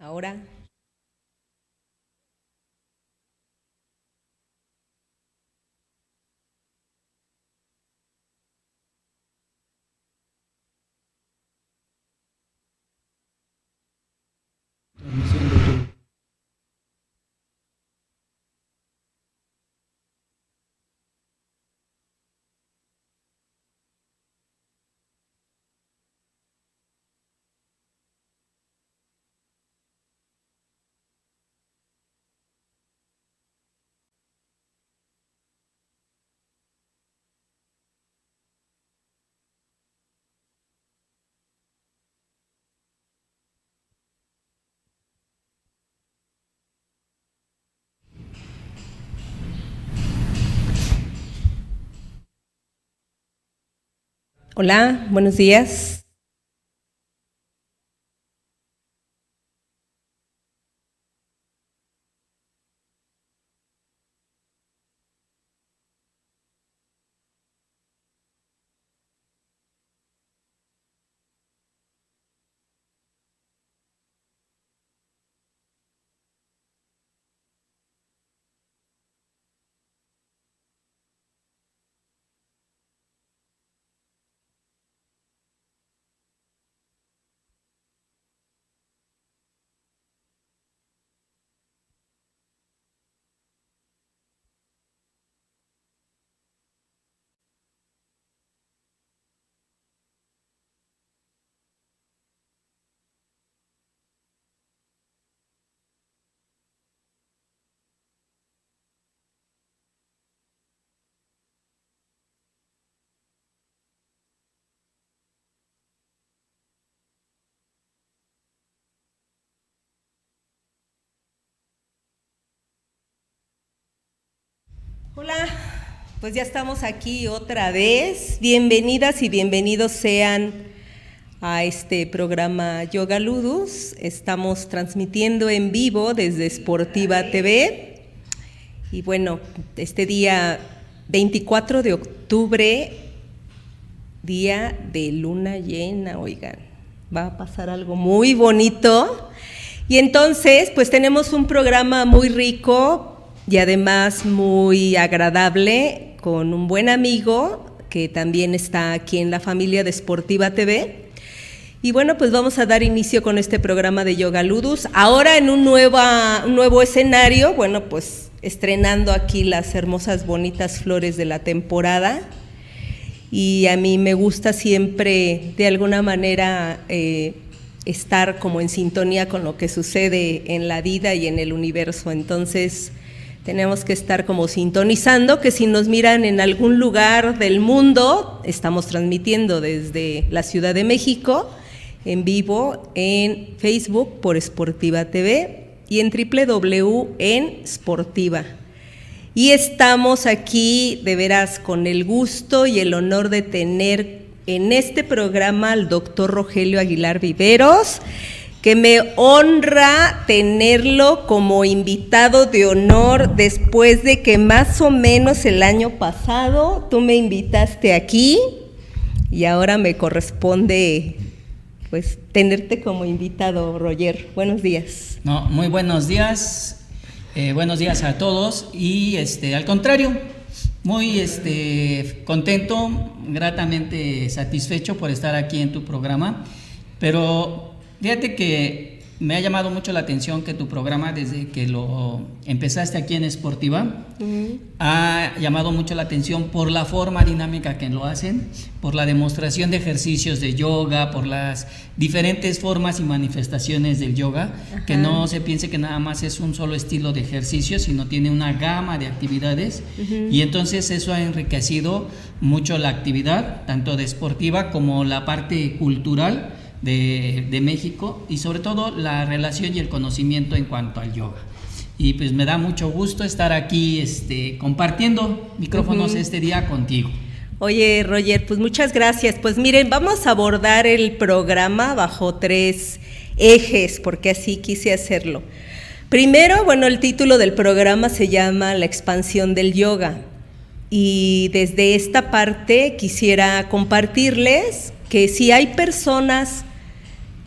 Ahora, Transmisión de YouTube. hola, buenos días. Hola, pues ya estamos aquí otra vez. Bienvenidas y bienvenidos sean a este programa Yoga Ludus. Estamos transmitiendo en vivo desde Sportiva TV. Y bueno, este día 24 de octubre, día de luna llena, oigan, va a pasar algo muy bonito. Y entonces, pues tenemos un programa muy rico y además muy agradable con un buen amigo que también está aquí en la familia de Sportiva TV. Y bueno, pues vamos a dar inicio con este programa de Yoga Ludus. Ahora en un nuevo escenario, bueno, pues estrenando aquí las hermosas, bonitas flores de la temporada. Y a mí me gusta siempre, de alguna manera, estar como en sintonía con lo que sucede en la vida y en el universo. Entonces, tenemos que estar como sintonizando, que si nos miran en algún lugar del mundo, estamos transmitiendo desde la Ciudad de México, en vivo, en Facebook por Sportiva TV y en www en Sportiva. Y estamos aquí de veras con el gusto y el honor de tener en este programa al doctor Rogelio Aguilar Viveros, que me honra tenerlo como invitado de honor después de que más o menos el año pasado tú me invitaste aquí y ahora me corresponde pues tenerte como invitado, Roger. Buenos días. No, muy buenos días a todos y al contrario, muy contento, gratamente satisfecho por estar aquí en tu programa, pero fíjate que me ha llamado mucho la atención que tu programa, desde que lo empezaste aquí en Sportiva, ha llamado mucho la atención por la forma dinámica que lo hacen, por la demostración de ejercicios de yoga, por las diferentes formas y manifestaciones del yoga. Ajá. Que no se piense que nada más es un solo estilo de ejercicio, sino tiene una gama de actividades. Y entonces eso ha enriquecido mucho la actividad, tanto de Sportiva como la parte cultural de México, y sobre todo la relación y el conocimiento en cuanto al yoga. Y pues me da mucho gusto estar aquí compartiendo micrófonos este día contigo. Oye, Roger, pues muchas gracias. Pues miren, vamos a abordar el programa bajo 3 ejes, porque así quise hacerlo. Primero, bueno, el título del programa se llama La expansión del yoga. Y desde esta parte quisiera compartirles que si hay personas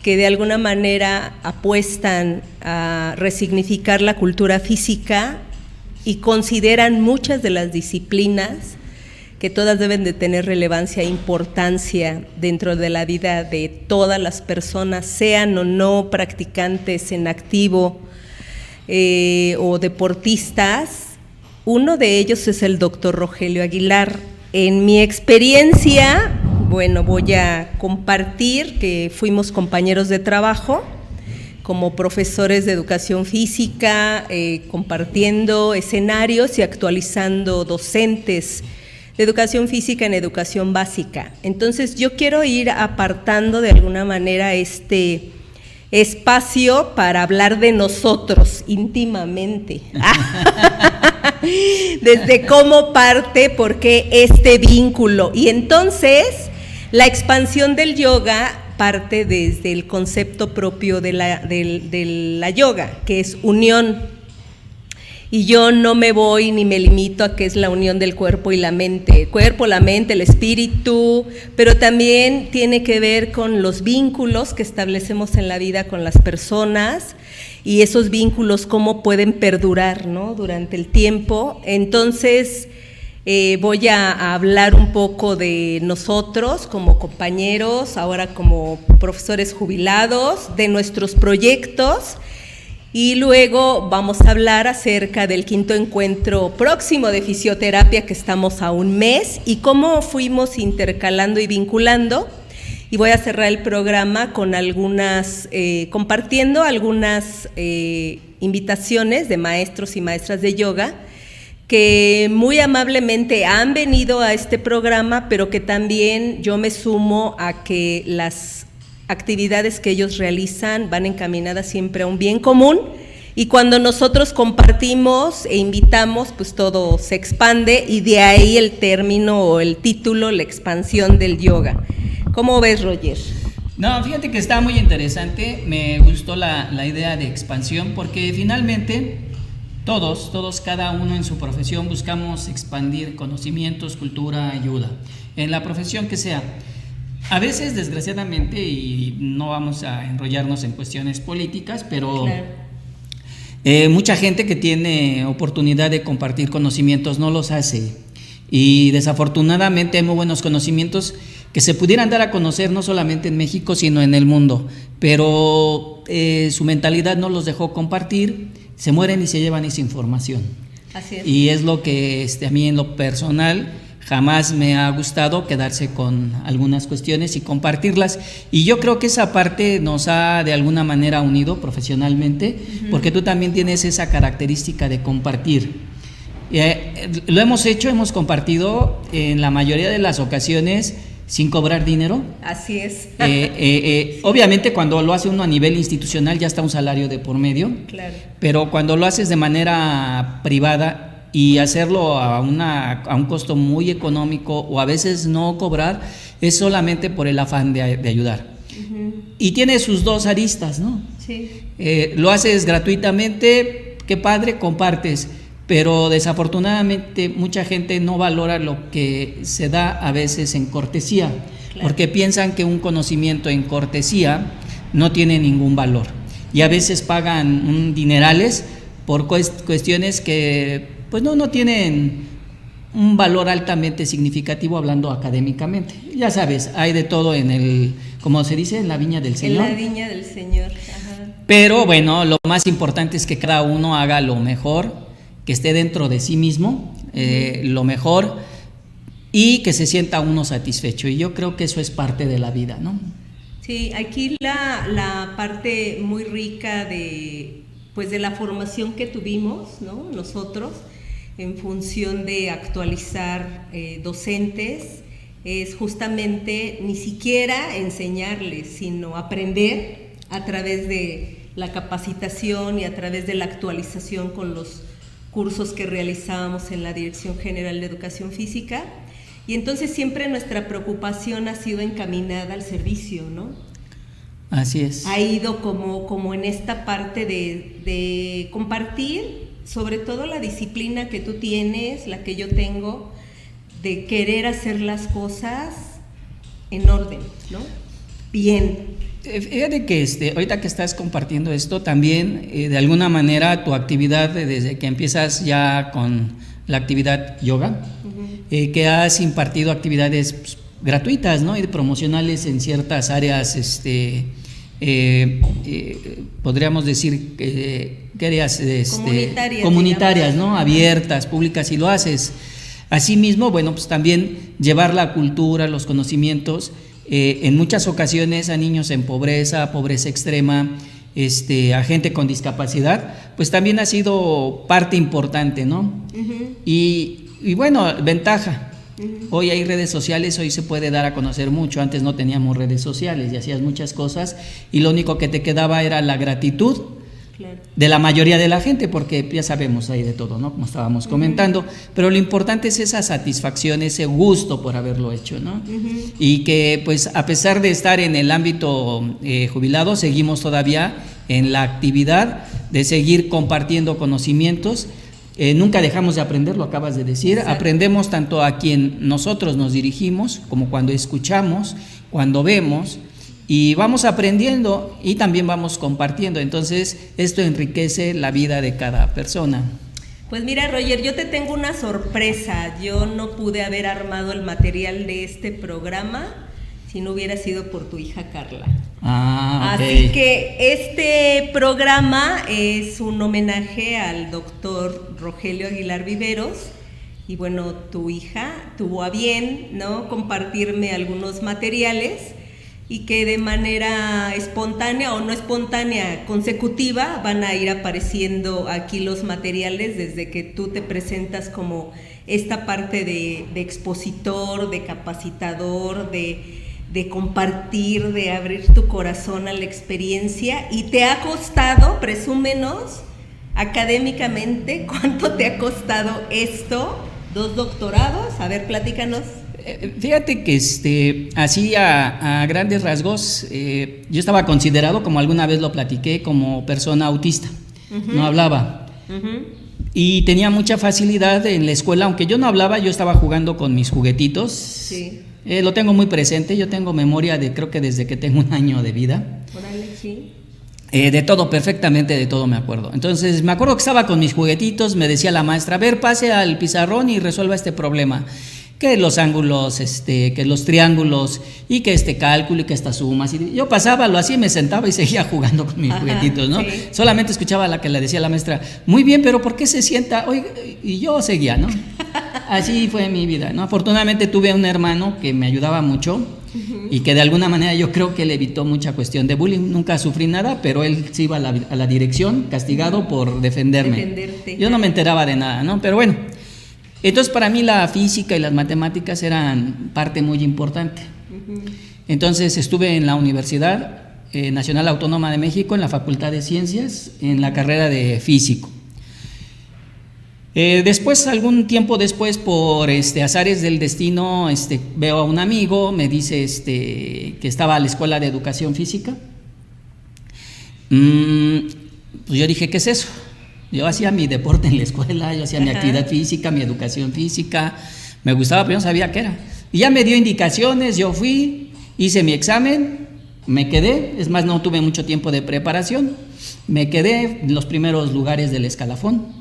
que de alguna manera apuestan a resignificar la cultura física y consideran muchas de las disciplinas que todas deben de tener relevancia e importancia dentro de la vida de todas las personas, sean o no practicantes en activo o deportistas. Uno de ellos es el doctor Rogelio Aguilar. En mi experiencia, bueno, voy a compartir que fuimos compañeros de trabajo como profesores de educación física, compartiendo escenarios y actualizando docentes de educación física en educación básica. Entonces yo quiero ir apartando de alguna manera este espacio para hablar de nosotros íntimamente. Desde cómo parte, por qué este vínculo. Y entonces la expansión del yoga parte desde el concepto propio de la yoga, que es unión. Y yo no me voy ni me limito a qué es la unión del cuerpo y la mente. El cuerpo, la mente, el espíritu, pero también tiene que ver con los vínculos que establecemos en la vida con las personas y esos vínculos cómo pueden perdurar, ¿no?, durante el tiempo. Entonces, voy a hablar un poco de nosotros como compañeros, ahora como profesores jubilados, de nuestros proyectos. Y luego vamos a hablar acerca del 5º encuentro próximo de fisioterapia, que estamos a un mes, y cómo fuimos intercalando y vinculando. Y voy a cerrar el programa con compartiendo algunas invitaciones de maestros y maestras de yoga que muy amablemente han venido a este programa, pero que también yo me sumo a que las actividades que ellos realizan van encaminadas siempre a un bien común, y cuando nosotros compartimos e invitamos, pues todo se expande, y de ahí el término o el título, la expansión del yoga. ¿Cómo ves, Roger? No, fíjate que está muy interesante, me gustó la idea de expansión, porque finalmente todos, cada uno en su profesión buscamos expandir conocimientos, cultura, ayuda, en la profesión que sea. A veces, desgraciadamente, y no vamos a enrollarnos en cuestiones políticas, pero claro, mucha gente que tiene oportunidad de compartir conocimientos no los hace. Y desafortunadamente hay muy buenos conocimientos que se pudieran dar a conocer no solamente en México, sino en el mundo. Pero su mentalidad no los dejó compartir, se mueren y se llevan esa información. Así es. Y es lo que a mí en lo personal jamás me ha gustado, quedarse con algunas cuestiones y compartirlas, y yo creo que esa parte nos ha de alguna manera unido profesionalmente, porque tú también tienes esa característica de compartir. Lo hemos hecho, hemos compartido en la mayoría de las ocasiones sin cobrar dinero. Así es. Obviamente cuando lo hace uno a nivel institucional ya está un salario de por medio, claro, pero cuando lo haces de manera privada y hacerlo a un costo muy económico, o a veces no cobrar, es solamente por el afán de ayudar. Y tiene sus dos aristas, ¿no? Sí. Lo haces gratuitamente, qué padre, compartes, pero desafortunadamente mucha gente no valora lo que se da a veces en cortesía, claro, porque piensan que un conocimiento en cortesía no tiene ningún valor, y a veces pagan dinerales por cuestiones que pues no tienen un valor altamente significativo, hablando académicamente. Ya sabes, hay de todo como se dice, en la viña del Señor. En la viña del Señor. Ajá. Pero bueno, lo más importante es que cada uno haga lo mejor, que esté dentro de sí mismo, lo mejor, y que se sienta uno satisfecho. Y yo creo que eso es parte de la vida, ¿no? Sí, aquí la parte muy rica de la formación que tuvimos, ¿no?, nosotros, en función de actualizar docentes, es justamente ni siquiera enseñarles, sino aprender a través de la capacitación y a través de la actualización con los cursos que realizábamos en la Dirección General de Educación Física. Y entonces siempre nuestra preocupación ha sido encaminada al servicio, ¿no? Así es. Ha ido como en esta parte de compartir, sobre todo la disciplina que tú tienes, la que yo tengo, de querer hacer las cosas en orden, ¿no? bien. Fíjate que ahorita que estás compartiendo esto, también de alguna manera tu actividad desde que empiezas ya con la actividad yoga, que has impartido actividades pues, gratuitas, ¿no? Y promocionales en ciertas áreas, podríamos decir que áreas comunitarias, ¿no? Abiertas, públicas, y lo haces. Asimismo, bueno, pues también llevar la cultura, los conocimientos, en muchas ocasiones a niños en pobreza extrema, a gente con discapacidad, pues también ha sido parte importante, ¿no? Y bueno, ventaja. Hoy hay redes sociales, hoy se puede dar a conocer mucho. Antes no teníamos redes sociales y hacías muchas cosas y lo único que te quedaba era la gratitud de la mayoría de la gente, porque ya sabemos, hay de todo, ¿no? Como estábamos comentando, pero lo importante es esa satisfacción, ese gusto por haberlo hecho, ¿no? Y que pues a pesar de estar en el ámbito jubilado, seguimos todavía en la actividad de seguir compartiendo conocimientos. Nunca dejamos de aprender, lo acabas de decir. Exacto. Aprendemos tanto a quien nosotros nos dirigimos, como cuando escuchamos, cuando vemos, y vamos aprendiendo y también vamos compartiendo. Entonces, esto enriquece la vida de cada persona. Pues mira, Roger, yo te tengo una sorpresa. Yo no pude haber armado el material de este programa si no hubiera sido por tu hija Carla. Okay. Así que este programa es un homenaje al doctor Rogelio Aguilar Viveros, y bueno, tu hija tuvo a bien, ¿no?, compartirme algunos materiales, y que de manera espontánea o no espontánea, consecutiva, van a ir apareciendo aquí los materiales desde que tú te presentas como esta parte de expositor, de capacitador, de compartir, de abrir tu corazón a la experiencia. Y te ha costado, presúmenos académicamente, ¿cuánto te ha costado esto? 2 doctorados, a ver, platícanos. Fíjate que así a grandes rasgos, yo estaba considerado, como alguna vez lo platiqué, como persona autista. No hablaba. Y tenía mucha facilidad en la escuela, aunque yo no hablaba, yo estaba jugando con mis juguetitos. Sí. Lo tengo muy presente, yo tengo memoria de, creo que desde que tengo 1 año de vida. Órale, sí. De todo, perfectamente de todo me acuerdo. Entonces, me acuerdo que estaba con mis juguetitos, me decía la maestra, a ver, pase al pizarrón y resuelva este problema. Que los ángulos, que los triángulos, y que cálculo, y que estas sumas. Y yo pasaba, lo hacía y me sentaba y seguía jugando con mis juguetitos, ¿no? Sí. Solamente escuchaba la que le decía la maestra, muy bien, pero ¿por qué se sienta? Oiga, y yo seguía, ¿no? Así fue mi vida, ¿no? Afortunadamente tuve un hermano que me ayudaba mucho y que de alguna manera yo creo que le evitó mucha cuestión de bullying. Nunca sufrí nada, pero él se iba a la dirección castigado por defenderme. Defenderte. Yo no me enteraba de nada, ¿no? Pero bueno, entonces para mí la física y las matemáticas eran parte muy importante. Entonces estuve en la Universidad Nacional Autónoma de México, en la Facultad de Ciencias, en la carrera de físico. Después, algún tiempo después, por azares del destino, veo a un amigo, me dice que estaba a la Escuela de Educación Física. Pues yo dije, ¿qué es eso? Yo hacía mi deporte en la escuela, yo hacía mi actividad física, mi educación física, me gustaba, pero yo no sabía qué era. Y ya me dio indicaciones, yo fui, hice mi examen, me quedé, es más, no tuve mucho tiempo de preparación, me quedé en los primeros lugares del escalafón.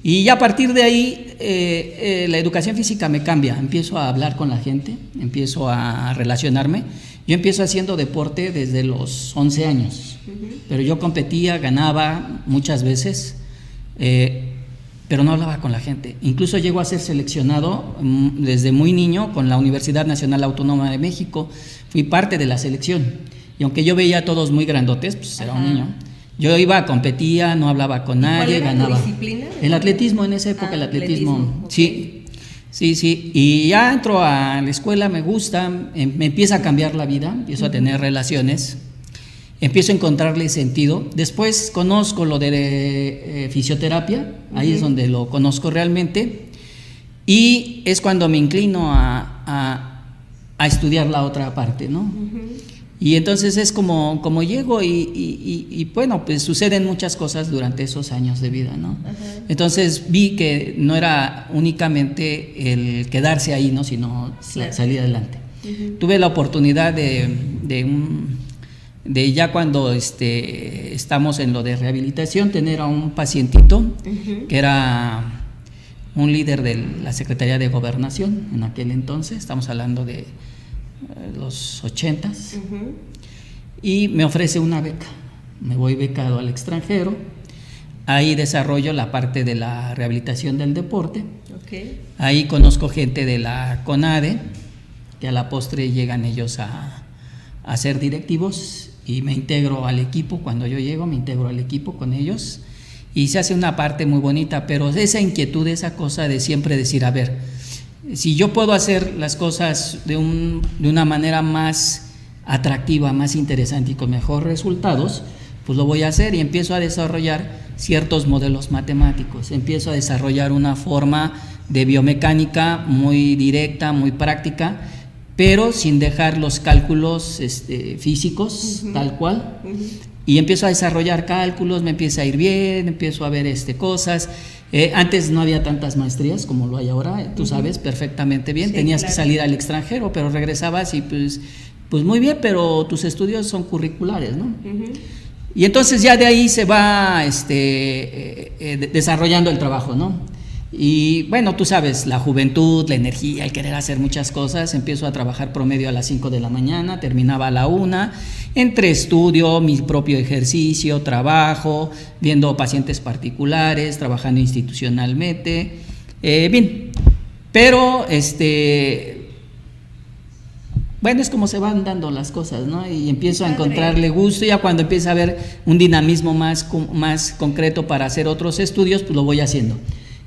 Y ya a partir de ahí, la educación física me cambia, empiezo a hablar con la gente, empiezo a relacionarme. Yo empiezo haciendo deporte desde los 11 años, pero yo competía, ganaba muchas veces, pero no hablaba con la gente. Incluso llego a ser seleccionado desde muy niño con la Universidad Nacional Autónoma de México, fui parte de la selección. Y aunque yo veía a todos muy grandotes, pues era un niño. Yo iba, competía, no hablaba con nadie, ganaba. ¿Tu disciplina? El atletismo, en esa época, el atletismo. Okay. Sí. Y ya entro a la escuela, me gusta, me empieza a cambiar la vida, empiezo a tener relaciones, empiezo a encontrarle sentido. Después conozco lo de fisioterapia, ahí es donde lo conozco realmente. Y es cuando me inclino a estudiar la otra parte, ¿no? Y entonces es como llego y bueno, pues suceden muchas cosas durante esos años de vida, ¿no? Entonces vi que no era únicamente el quedarse ahí, ¿no? Sino salir adelante. Tuve la oportunidad de de ya cuando estamos en lo de rehabilitación, tener a un pacientito que era un líder de la Secretaría de Gobernación en aquel entonces, estamos hablando de los 80s, y me ofrece una beca. Me voy becado al extranjero, ahí desarrollo la parte de la rehabilitación del deporte. Ahí conozco gente de la CONADE, que a la postre llegan ellos a ser directivos, y me integro al equipo. Cuando yo llego me integro al equipo con ellos y se hace una parte muy bonita, pero esa inquietud, esa cosa de siempre decir, a ver, si yo puedo hacer las cosas de una manera más atractiva, más interesante y con mejores resultados, pues lo voy a hacer, y empiezo a desarrollar ciertos modelos matemáticos, empiezo a desarrollar una forma de biomecánica muy directa, muy práctica, pero sin dejar los cálculos físicos tal cual, y empiezo a desarrollar cálculos, me empieza a ir bien, empiezo a ver cosas. Antes no había tantas maestrías como lo hay ahora, tú sabes perfectamente bien, sí, tenías que salir al extranjero, pero regresabas y pues muy bien, pero tus estudios son curriculares, ¿no? Y entonces ya de ahí se va desarrollando el trabajo, ¿no? Y bueno, tú sabes, la juventud, la energía, el querer hacer muchas cosas. Empiezo a trabajar promedio a las 5 de la mañana, terminaba a la 1, entre estudio, mi propio ejercicio, trabajo, viendo pacientes particulares, trabajando institucionalmente, bien, pero bueno, es como se van dando las cosas, ¿no? Y empiezo a encontrarle gusto, ya cuando empieza a haber un dinamismo más concreto para hacer otros estudios, pues lo voy haciendo.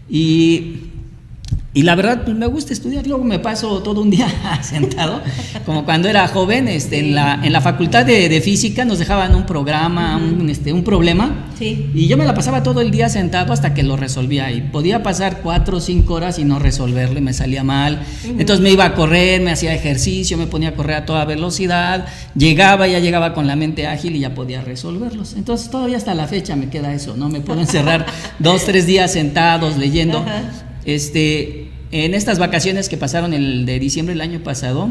Y la verdad, pues me gusta estudiar. Luego me paso todo un día sentado, como cuando era joven. En la facultad de física nos dejaban un programa, un problema, y yo me la pasaba todo el día sentado hasta que lo resolvía, y podía pasar 4 o 5 horas y no resolverlo, y me salía mal. Entonces me iba a correr, me hacía ejercicio, me ponía a correr a toda velocidad, ya llegaba con la mente ágil y ya podía resolverlos. Entonces todavía hasta la fecha me queda eso, ¿no? Me puedo encerrar 2 o 3 días sentados leyendo. En estas vacaciones que pasaron el de diciembre del año pasado,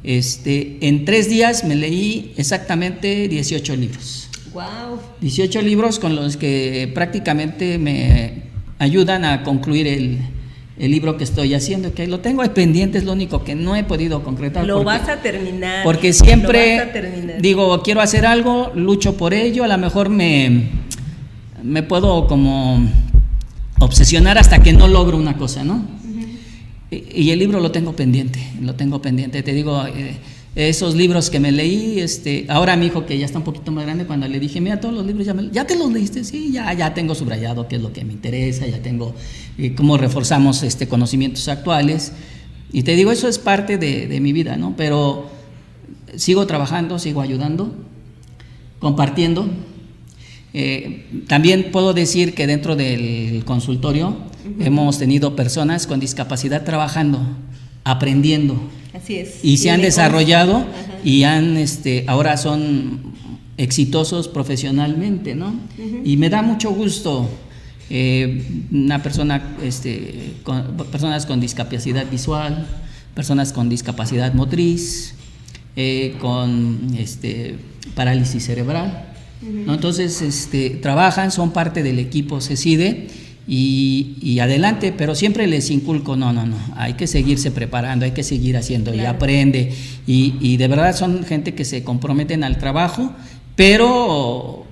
en 3 días me leí exactamente 18 libros. Wow. 18 libros con los que prácticamente me ayudan a concluir el libro que estoy haciendo, que lo tengo ahí pendiente, es lo único que no he podido concretar. Vas a terminar. Porque siempre digo, quiero hacer algo, lucho por ello, a lo mejor me puedo como obsesionar hasta que no logro una cosa, ¿no? Y el libro lo tengo pendiente, te digo, esos libros que me leí, ahora mi hijo, que ya está un poquito más grande, cuando le dije, mira, todos los libros ¿ya te los leíste? Sí, ya tengo subrayado qué es lo que me interesa, ya tengo cómo reforzamos conocimientos actuales, y te digo, eso es parte de mi vida, ¿no? Pero sigo trabajando, sigo ayudando, compartiendo. También puedo decir que dentro del consultorio hemos tenido personas con discapacidad trabajando, aprendiendo. Así es. Y se han desarrollado y ahora son exitosos profesionalmente, ¿no? Y me da mucho gusto una persona, personas con discapacidad visual, personas con discapacidad motriz, con parálisis cerebral. ¿No? Entonces trabajan, son parte del equipo CECIDE y adelante, pero siempre les inculco, no, hay que seguirse preparando, hay que seguir haciendo, claro. Y aprende, y de verdad son gente que se comprometen al trabajo, pero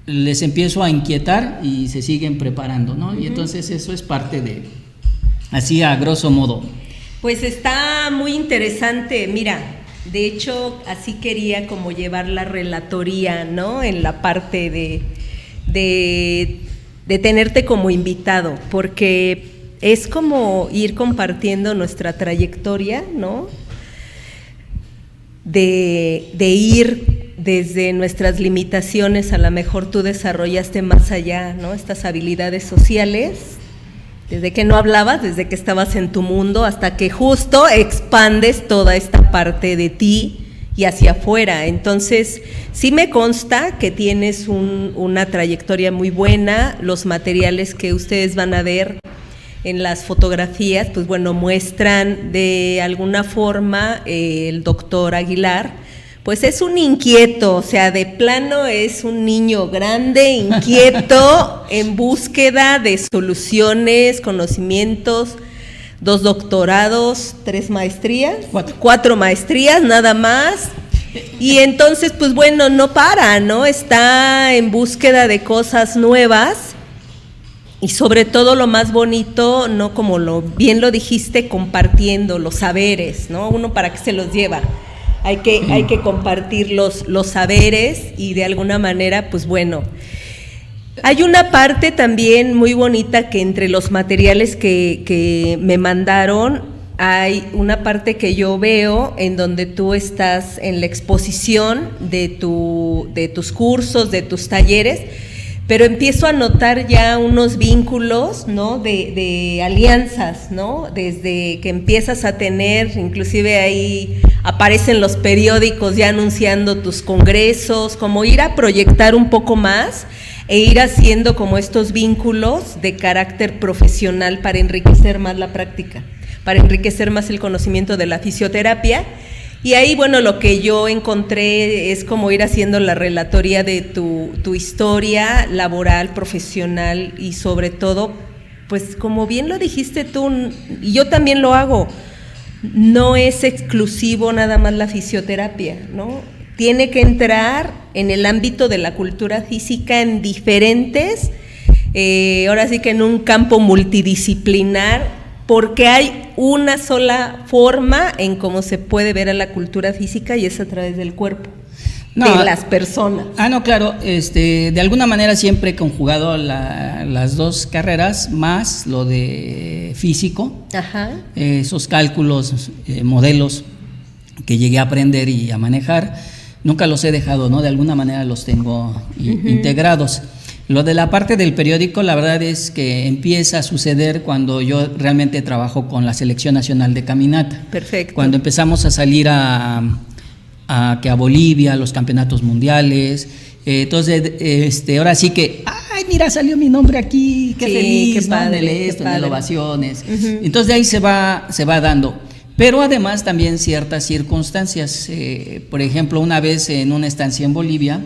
les empiezo a inquietar y se siguen preparando, ¿no? Y entonces eso es parte de, así a grosso modo. Pues está muy interesante, mira. De hecho, así quería como llevar la relatoría, ¿no? En la parte de tenerte como invitado, porque es como ir compartiendo nuestra trayectoria, ¿no? De ir desde nuestras limitaciones, a lo mejor tú desarrollaste más allá, ¿no? Estas habilidades sociales. Desde que no hablabas, desde que estabas en tu mundo, hasta que justo expandes toda esta parte de ti y hacia afuera. Entonces, sí me consta que tienes una trayectoria muy buena. Los materiales que ustedes van a ver en las fotografías, pues bueno, muestran de alguna forma el doctor Aguilar Pues es un inquieto, o sea, de plano es un niño grande, inquieto, en búsqueda de soluciones, conocimientos, 2 doctorados, 3 maestrías, 4 maestrías nada más. Y entonces, pues bueno, no para, ¿no? Está en búsqueda de cosas nuevas y sobre todo lo más bonito, ¿no? Como bien lo dijiste, compartiendo los saberes, ¿no? Uno para qué se los lleva. Hay que compartir los saberes y de alguna manera, pues bueno, hay una parte también muy bonita que entre los materiales que me mandaron, hay una parte que yo veo en donde tú estás en la exposición de tus cursos, de tus talleres, pero empiezo a notar ya unos vínculos, ¿no? de alianzas, ¿no? Desde que empiezas a tener, inclusive ahí aparecen los periódicos ya anunciando tus congresos, como ir a proyectar un poco más e ir haciendo como estos vínculos de carácter profesional para enriquecer más la práctica, para enriquecer más el conocimiento de la fisioterapia. Y ahí, bueno, lo que yo encontré es como ir haciendo la relatoría de tu historia laboral, profesional y sobre todo, pues como bien lo dijiste tú, y yo también lo hago, no es exclusivo nada más la fisioterapia, ¿no? Tiene que entrar en el ámbito de la cultura física en diferentes, ahora sí que en un campo multidisciplinar, porque hay una sola forma en cómo se puede ver a la cultura física y es a través del cuerpo, de las personas. No, claro, de alguna manera siempre he conjugado las 2 carreras, más lo de físico, esos cálculos, modelos que llegué a aprender y a manejar, nunca los he dejado, ¿no? De alguna manera los tengo integrados. Lo de la parte del periódico, la verdad es que empieza a suceder cuando yo realmente trabajo con la Selección Nacional de Caminata. Perfecto. Cuando empezamos a salir a Bolivia, a los campeonatos mundiales. Entonces, ahora sí que, ¡ay, mira, salió mi nombre aquí! ¡Qué feliz! Qué padre, Ándale esto, qué padre. Ovaciones. Entonces, de ahí se va dando. Pero además también ciertas circunstancias. Por ejemplo, una vez en una estancia en Bolivia,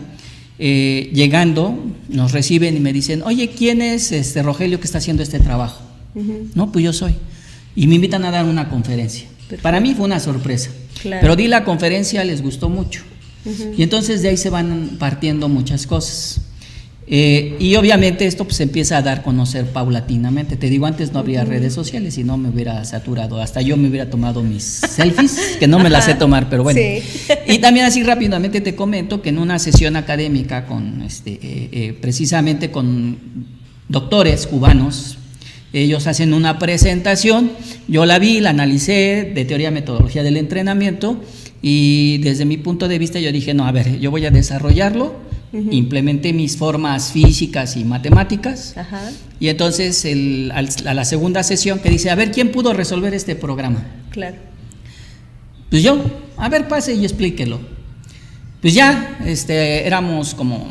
llegando, nos reciben y me dicen, oye, ¿quién es Rogelio que está haciendo este trabajo? No, pues yo soy. Y me invitan a dar una conferencia. Perfecto. Para mí fue una sorpresa. Claro. Pero di la conferencia, les gustó mucho. Y entonces de ahí se van partiendo muchas cosas. Y obviamente esto pues empieza a dar a conocer paulatinamente. Te digo, antes no habría redes sociales y no me hubiera saturado. Hasta yo me hubiera tomado mis selfies, que no me las sé tomar, pero bueno. Sí. Y también así rápidamente te comento que en una sesión académica con precisamente con doctores cubanos, ellos hacen una presentación, yo la vi, la analicé de teoría metodología del entrenamiento y desde mi punto de vista yo dije, no, a ver, yo voy a desarrollarlo. Implementé mis formas físicas y matemáticas. Y entonces a la segunda sesión que dice, a ver, ¿quién pudo resolver este programa? Claro. Pues yo, a ver, pase y explíquelo. Pues ya, éramos como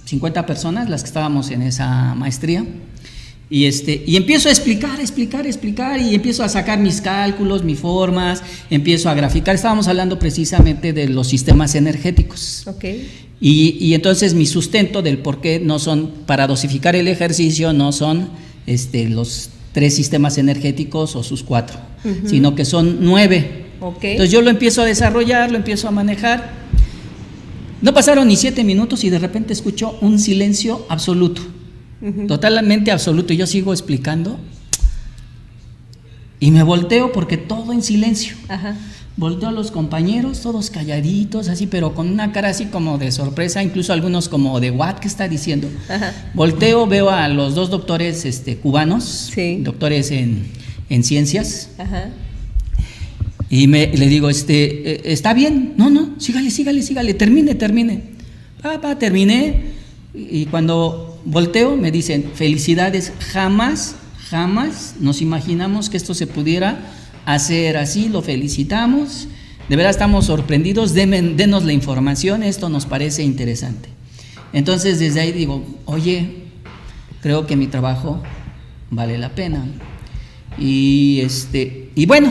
50 personas las que estábamos en esa maestría. Y empiezo a explicar y empiezo a sacar mis cálculos, mis formas, empiezo a graficar. Estábamos hablando precisamente de los sistemas energéticos. Okay. Y entonces mi sustento del por qué no son, para dosificar el ejercicio, no son los 3 sistemas energéticos o sus 4, sino que son 9. Okay. Entonces yo lo empiezo a desarrollar, lo empiezo a manejar. No pasaron ni 7 minutos y de repente escucho un silencio absoluto. Totalmente absoluto, y yo sigo explicando y me volteo porque todo en silencio. Volteo a los compañeros, todos calladitos, así, pero con una cara así como de sorpresa, incluso algunos como de ¿what? ¿Qué está diciendo? Volteo, veo a los 2 doctores cubanos, sí. Doctores en ciencias. Y le digo, ¿está bien? No, sígale, termine. Terminé, y cuando volteo me dicen, felicidades, jamás nos imaginamos que esto se pudiera hacer así, lo felicitamos, de verdad estamos sorprendidos, denos la información, esto nos parece interesante. Entonces desde ahí digo, oye, creo que mi trabajo vale la pena. Y bueno,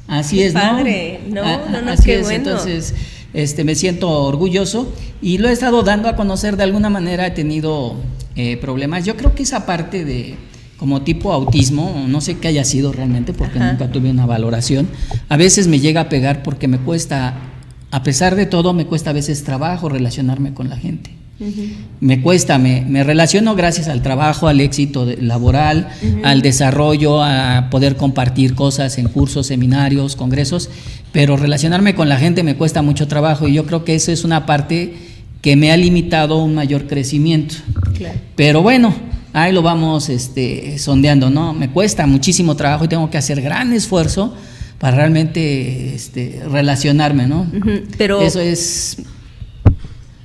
así qué es, padre, ¿no? No, así qué es, bueno. Entonces me siento orgulloso y lo he estado dando a conocer. De alguna manera he tenido problemas. Yo creo que esa parte de como tipo autismo, no sé qué haya sido realmente porque nunca tuve una valoración, a veces me llega a pegar porque me cuesta, a pesar de todo, me cuesta a veces trabajo relacionarme con la gente. Me cuesta, me relaciono gracias al trabajo, al éxito laboral, al desarrollo, a poder compartir cosas en cursos, seminarios, congresos, pero relacionarme con la gente me cuesta mucho trabajo y yo creo que eso es una parte que me ha limitado un mayor crecimiento. Claro. Pero bueno, ahí lo vamos sondeando, ¿no? Me cuesta muchísimo trabajo y tengo que hacer gran esfuerzo para realmente relacionarme, ¿no? Pero eso es...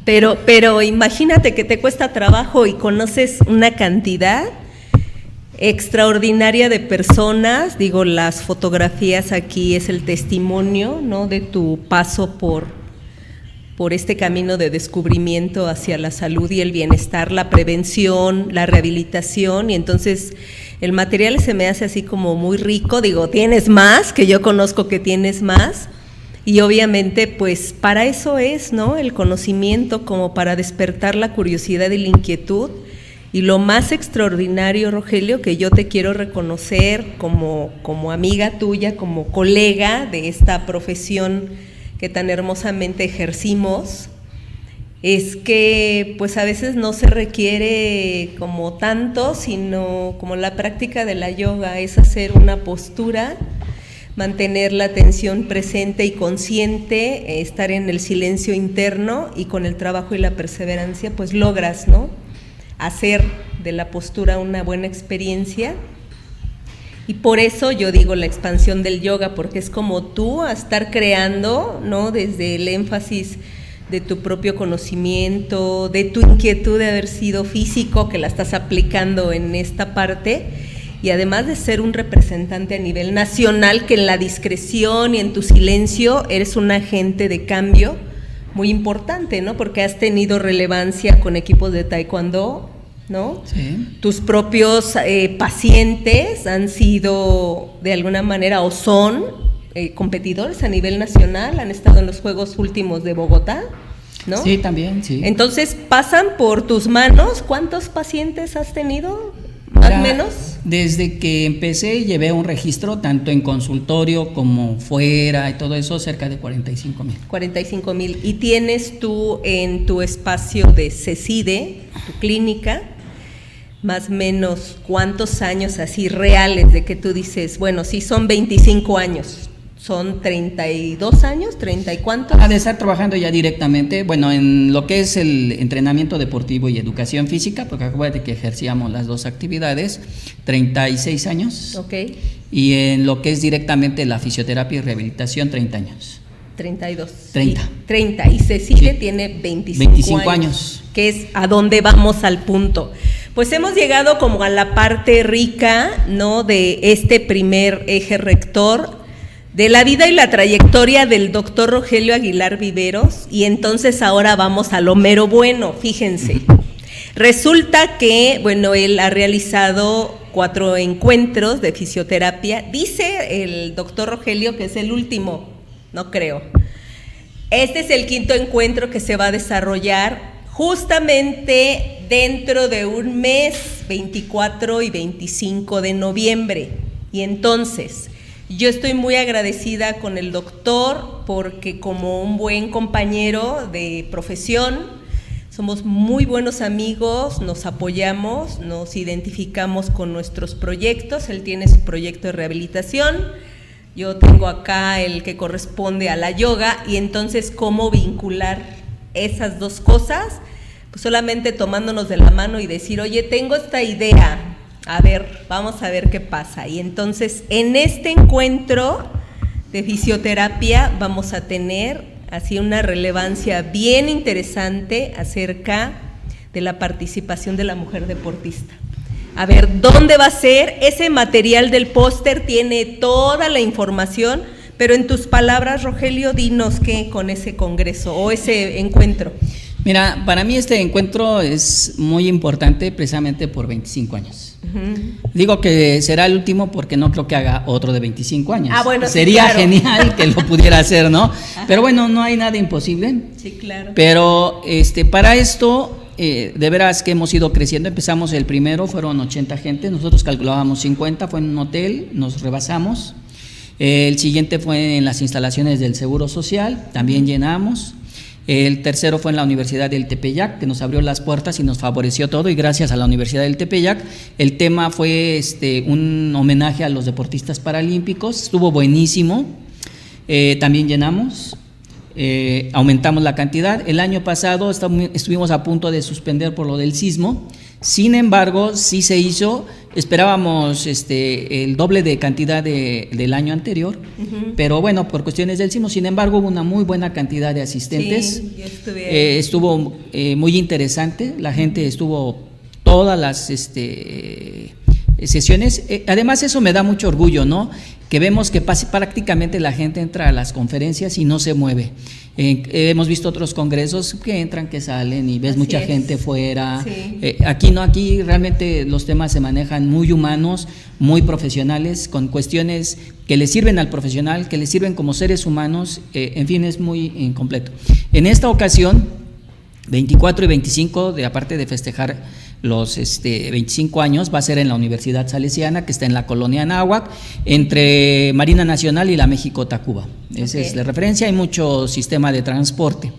Pero imagínate que te cuesta trabajo y conoces una cantidad extraordinaria de personas. Digo, las fotografías aquí es el testimonio, ¿no?, de tu paso por este camino de descubrimiento hacia la salud y el bienestar, la prevención, la rehabilitación, y entonces el material se me hace así como muy rico. Digo, tienes más, que yo conozco que tienes más. Y obviamente, pues para eso es, ¿no?, el conocimiento, como para despertar la curiosidad y la inquietud. Y lo más extraordinario, Rogelio, que yo te quiero reconocer como amiga tuya, como colega de esta profesión que tan hermosamente ejercimos, es que pues a veces no se requiere como tanto, sino como la práctica de la yoga, es hacer una postura, mantener la atención presente y consciente, estar en el silencio interno, y con el trabajo y la perseverancia pues logras, ¿no?, hacer de la postura una buena experiencia. Y por eso yo digo la expansión del yoga, porque es como tú a estar creando, ¿no?, desde el énfasis de tu propio conocimiento, de tu inquietud de haber sido físico, que la estás aplicando en esta parte, y además de ser un representante a nivel nacional, que en la discreción y en tu silencio eres un agente de cambio muy importante, ¿no?, porque has tenido relevancia con equipos de taekwondo, ¿no? Sí. Tus propios pacientes han sido de alguna manera o son competidores a nivel nacional, han estado en los Juegos últimos de Bogotá, ¿no? Sí, también, sí. Entonces pasan por tus manos. ¿Cuántos pacientes has tenido? ¿Más o menos? Desde que empecé llevé un registro tanto en consultorio como fuera y todo eso, cerca de 45,000. 45,000. ¿Y tienes tú en tu espacio de CECIDE, tu clínica, más o menos cuántos años así reales de que tú dices, bueno, sí son 25 años, son 32 años, 30 y cuántos? Ha de estar trabajando ya directamente, bueno, en lo que es el entrenamiento deportivo y educación física, porque acuérdate que ejercíamos las dos actividades, 36 años. Ok. Y en lo que es directamente la fisioterapia y rehabilitación, 30 años. 32. 30. Y 30. Y Cecilia tiene 25 años. Que es a dónde vamos al punto. Pues hemos llegado como a la parte rica, ¿no?, de este primer eje rector de la vida y la trayectoria del doctor Rogelio Aguilar Viveros, y entonces ahora vamos a lo mero bueno. Fíjense, resulta que, bueno, él ha realizado 4 encuentros de fisioterapia. Dice el doctor Rogelio que es el último, no creo. Este es el 5º encuentro que se va a desarrollar justamente dentro de un mes, 24 y 25 de noviembre. Y entonces, yo estoy muy agradecida con el doctor porque como un buen compañero de profesión, somos muy buenos amigos, nos apoyamos, nos identificamos con nuestros proyectos. Él tiene su proyecto de rehabilitación, yo tengo acá el que corresponde a la yoga, y entonces cómo vincular esas dos cosas, pues solamente tomándonos de la mano y decir, oye, tengo esta idea, a ver, vamos a ver qué pasa. Y entonces en este encuentro de fisioterapia vamos a tener así una relevancia bien interesante acerca de la participación de la mujer deportista. A ver, ¿dónde va a ser? Ese material del póster tiene toda la información, pero en tus palabras, Rogelio, dinos qué con ese congreso o ese encuentro. Mira, para mí este encuentro es muy importante precisamente por 25 años. Digo que será el último porque no creo que haga otro de 25 años. Bueno, sería sí, claro. genial que lo pudiera hacer, ¿no? Pero bueno, no hay nada imposible. Sí, claro. Pero para esto, de veras que hemos ido creciendo. Empezamos el primero, fueron 80 gente, nosotros calculábamos 50, fue en un hotel, nos rebasamos. El siguiente fue en las instalaciones del Seguro Social, también llenamos. El tercero fue en la Universidad del Tepeyac, que nos abrió las puertas y nos favoreció todo, y gracias a la Universidad del Tepeyac. El tema fue un homenaje a los deportistas paralímpicos, estuvo buenísimo. También llenamos, aumentamos la cantidad. El año pasado estuvimos a punto de suspender por lo del sismo, sin embargo, sí se hizo. Esperábamos el doble de cantidad del año anterior, pero bueno, por cuestiones del sismo. Sin embargo, hubo una muy buena cantidad de asistentes. Sí, yo estuve estuvo muy interesante, la gente estuvo todas las sesiones. Además, eso me da mucho orgullo, ¿no? Que vemos que prácticamente la gente entra a las conferencias y no se mueve. Hemos visto otros congresos que entran, que salen y ves Así mucha es. gente fuera. Sí. Aquí no, aquí realmente los temas se manejan muy humanos, muy profesionales, con cuestiones que le sirven al profesional, que le sirven como seres humanos, en fin, es muy incompleto. En esta ocasión, 24 y 25, aparte de festejar los 25 años, va a ser en la Universidad Salesiana, que está en la colonia Anáhuac, entre Marina Nacional y la México-Tacuba. Esa es la referencia. Hay mucho sistema de transporte.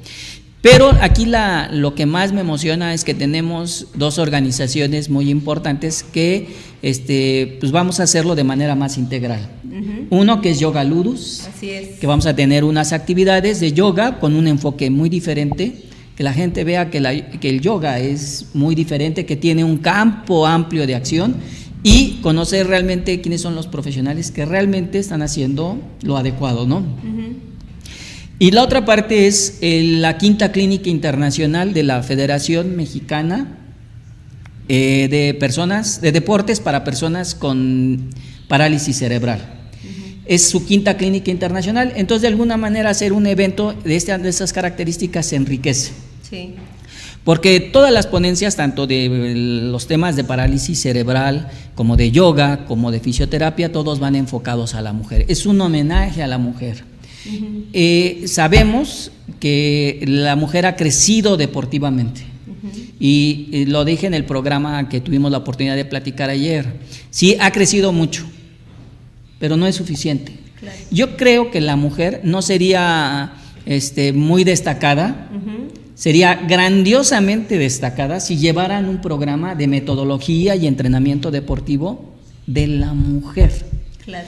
Pero aquí lo que más me emociona es que tenemos dos organizaciones muy importantes que pues vamos a hacerlo de manera más integral. Uno que es Yoga Ludus, Así es. que vamos a tener unas actividades de yoga con un enfoque muy diferente, que la gente vea que el yoga es muy diferente, que tiene un campo amplio de acción, y conocer realmente quiénes son los profesionales que realmente están haciendo lo adecuado, ¿no? Y la otra parte es la quinta clínica internacional de la Federación Mexicana de deportes para personas con parálisis cerebral. Es su quinta clínica internacional. Entonces, de alguna manera, hacer un evento de esas características se enriquece. Sí. Porque todas las ponencias, tanto de los temas de parálisis cerebral, como de yoga, como de fisioterapia, todos van enfocados a la mujer. Es un homenaje a la mujer. Sabemos que la mujer ha crecido deportivamente. Y lo dije en el programa que tuvimos la oportunidad de platicar ayer. Sí, ha crecido mucho, pero no es suficiente. Claro. Yo creo que la mujer no sería muy destacada, sería grandiosamente destacada si llevaran un programa de metodología y entrenamiento deportivo de la mujer. Claro.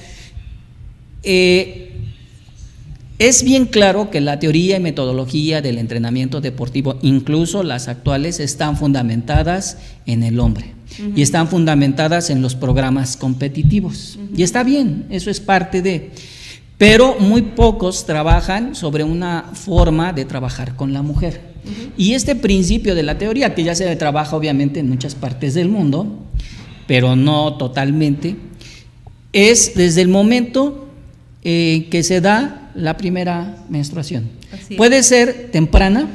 Es bien claro que la teoría y metodología del entrenamiento deportivo, incluso las actuales, están fundamentadas en el hombre y están fundamentadas en los programas competitivos. Y está bien, eso es parte de... Pero muy pocos trabajan sobre una forma de trabajar con la mujer. Y este principio de la teoría, que ya se trabaja obviamente en muchas partes del mundo, pero no totalmente, es desde el momento que se da la primera menstruación. Puede ser temprana,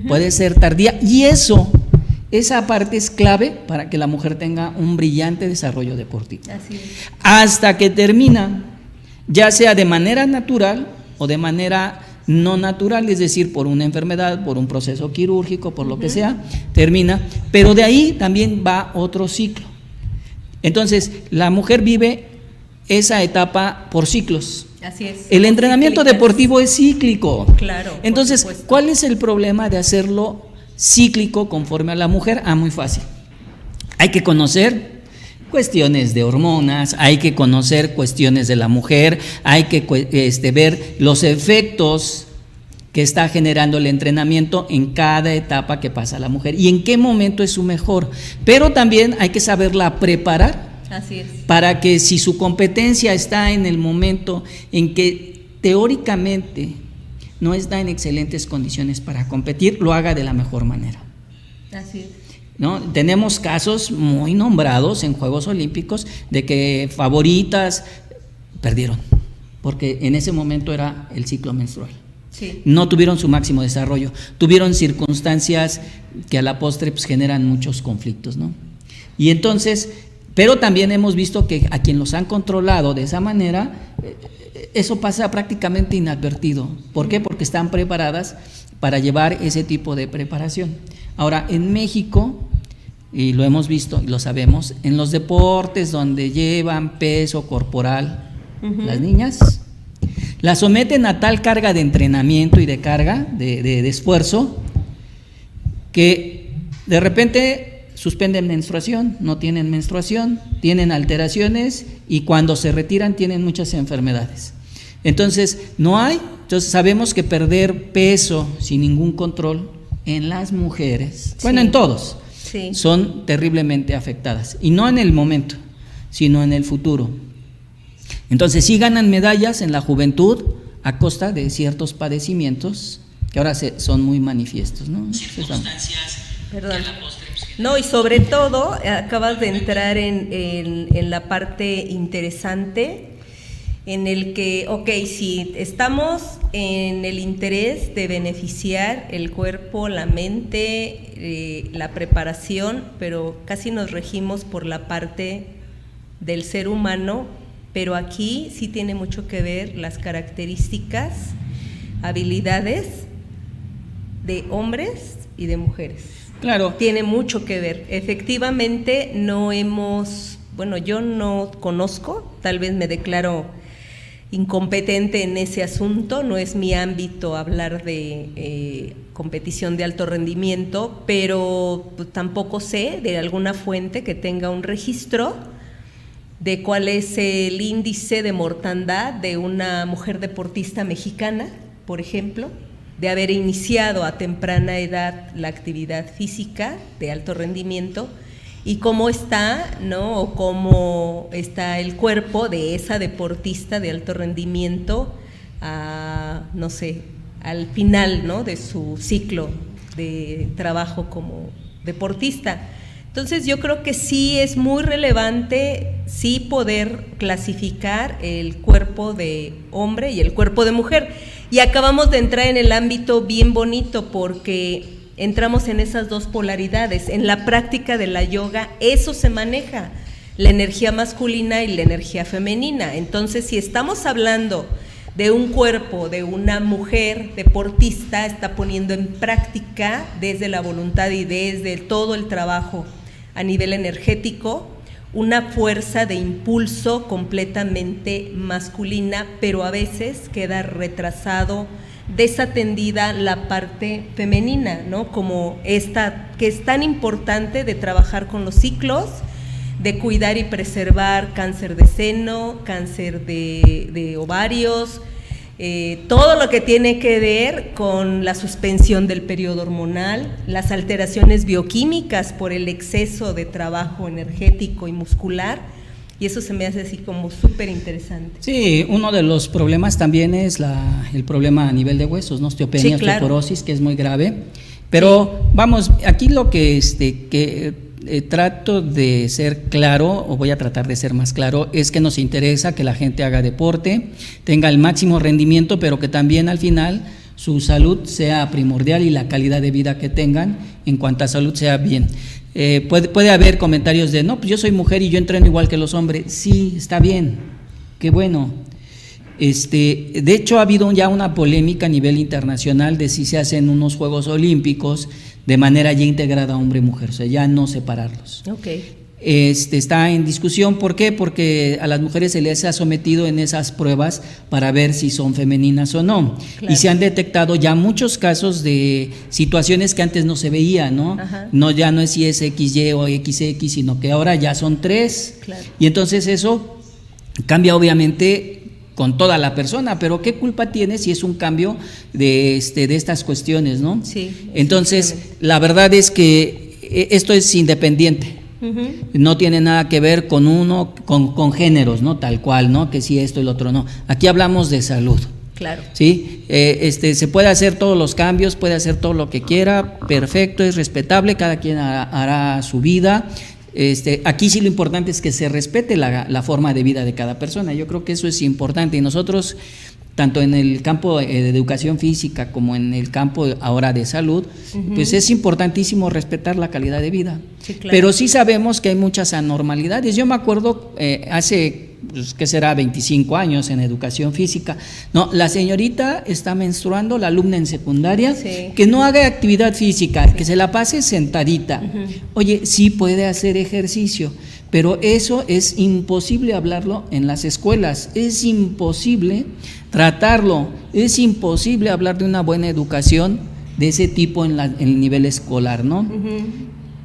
puede ser tardía, y esa parte es clave para que la mujer tenga un brillante desarrollo deportivo. Así es. Hasta que termina, ya sea de manera natural o de manera no natural, es decir, por una enfermedad, por un proceso quirúrgico, por lo que sea, termina, pero de ahí también va otro ciclo. Entonces, la mujer vive esa etapa por ciclos. Así es. El entrenamiento deportivo es cíclico. Claro. Entonces, ¿cuál es el problema de hacerlo cíclico conforme a la mujer? Muy fácil. Hay que conocer cuestiones de hormonas, hay que conocer cuestiones de la mujer, hay que ver los efectos que está generando el entrenamiento en cada etapa que pasa la mujer y en qué momento es su mejor. Pero también hay que saberla preparar. Así es. Para que si su competencia está en el momento en que teóricamente no está en excelentes condiciones para competir, lo haga de la mejor manera. Así es. ¿No? Tenemos casos muy nombrados en Juegos Olímpicos de que favoritas perdieron, porque en ese momento era el ciclo menstrual. Sí. No tuvieron su máximo desarrollo, tuvieron circunstancias que a la postre pues, generan muchos conflictos, ¿no? Y entonces Pero también hemos visto que a quien los han controlado de esa manera, eso pasa prácticamente inadvertido. ¿Por qué? Porque están preparadas para llevar ese tipo de preparación. Ahora, en México, y lo hemos visto y lo sabemos, en los deportes donde llevan peso corporal, las niñas las someten a tal carga de entrenamiento y de carga, de esfuerzo, que de repente suspenden menstruación, no tienen menstruación, tienen alteraciones y cuando se retiran tienen muchas enfermedades. Entonces, sabemos que perder peso sin ningún control en las mujeres, bueno, en todos, son terriblemente afectadas, y no en el momento, sino en el futuro. Entonces sí ganan medallas en la juventud a costa de ciertos padecimientos que ahora son muy manifiestos, ¿no? Perdón. No, y sobre todo acabas de entrar en la parte interesante en el que, si estamos en el interés de beneficiar el cuerpo, la mente, la preparación, pero casi nos regimos por la parte del ser humano, pero aquí sí tiene mucho que ver las características, habilidades de hombres y de mujeres. Claro. Tiene mucho que ver. Efectivamente yo no conozco, tal vez me declaro incompetente en ese asunto, no es mi ámbito hablar de competición de alto rendimiento, pero tampoco sé de alguna fuente que tenga un registro de cuál es el índice de mortandad de una mujer deportista mexicana, por ejemplo, de haber iniciado a temprana edad la actividad física de alto rendimiento, y cómo está, ¿no? O cómo está el cuerpo de esa deportista de alto rendimiento al final, ¿no? De su ciclo de trabajo como deportista. Entonces yo creo que sí es muy relevante sí poder clasificar el cuerpo de hombre y el cuerpo de mujer. Y acabamos de entrar en el ámbito bien bonito porque entramos en esas dos polaridades. En la práctica de la yoga eso se maneja, la energía masculina y la energía femenina. Entonces, si estamos hablando de un cuerpo, de una mujer deportista, está poniendo en práctica desde la voluntad y desde todo el trabajo a nivel energético una fuerza de impulso completamente masculina, pero a veces queda retrasado, desatendida la parte femenina, ¿no? Como esta que es tan importante de trabajar con los ciclos, de cuidar y preservar cáncer de seno, cáncer de ovarios, todo lo que tiene que ver con la suspensión del periodo hormonal, las alteraciones bioquímicas por el exceso de trabajo energético y muscular. Y eso se me hace así como súper interesante. Sí, uno de los problemas también es el problema a nivel de huesos, ¿no? Osteopenia, osteoporosis, que es muy grave. Pero vamos, aquí lo que trato de ser claro, o voy a tratar de ser más claro, es que nos interesa que la gente haga deporte, tenga el máximo rendimiento, pero que también al final su salud sea primordial y la calidad de vida que tengan en cuanto a salud sea bien. Puede haber comentarios de, no, pues yo soy mujer y yo entreno igual que los hombres. Sí, está bien, qué bueno. De hecho, ha habido ya una polémica a nivel internacional de si se hacen unos Juegos Olímpicos de manera ya integrada hombre y mujer, o sea, ya no separarlos. Okay. Está en discusión. ¿Por qué? Porque a las mujeres se les ha sometido en esas pruebas para ver si son femeninas o no. Claro. Y se han detectado ya muchos casos de situaciones que antes no se veía, ¿no? Ajá. Ya no es si es XY o XX, sino que ahora ya son 3. Claro. Y entonces eso cambia obviamente con toda la persona, pero ¿qué culpa tiene si es un cambio de estas cuestiones, ¿no? Sí. Entonces, la verdad es que esto es independiente. Uh-huh. No tiene nada que ver con géneros, ¿no? Tal cual, ¿no? Que si esto y lo otro, no. Aquí hablamos de salud. Claro. ¿Sí? Se puede hacer todos los cambios, puede hacer todo lo que quiera, perfecto, es respetable, cada quien hará su vida. Aquí sí lo importante es que se respete la forma de vida de cada persona. Yo creo que eso es importante y nosotros tanto en el campo de educación física como en el campo ahora de salud, pues es importantísimo respetar la calidad de vida. Sí, claro. Pero sí sabemos que hay muchas anormalidades. Yo me acuerdo hace, pues, ¿qué será? 25 años en educación física. No, la señorita está menstruando, la alumna en secundaria, Sí. que no haga actividad física, que se la pase sentadita. Oye, sí puede hacer ejercicio, pero eso es imposible hablarlo en las escuelas, es imposible tratarlo, es imposible hablar de una buena educación de ese tipo en el nivel escolar, ¿no?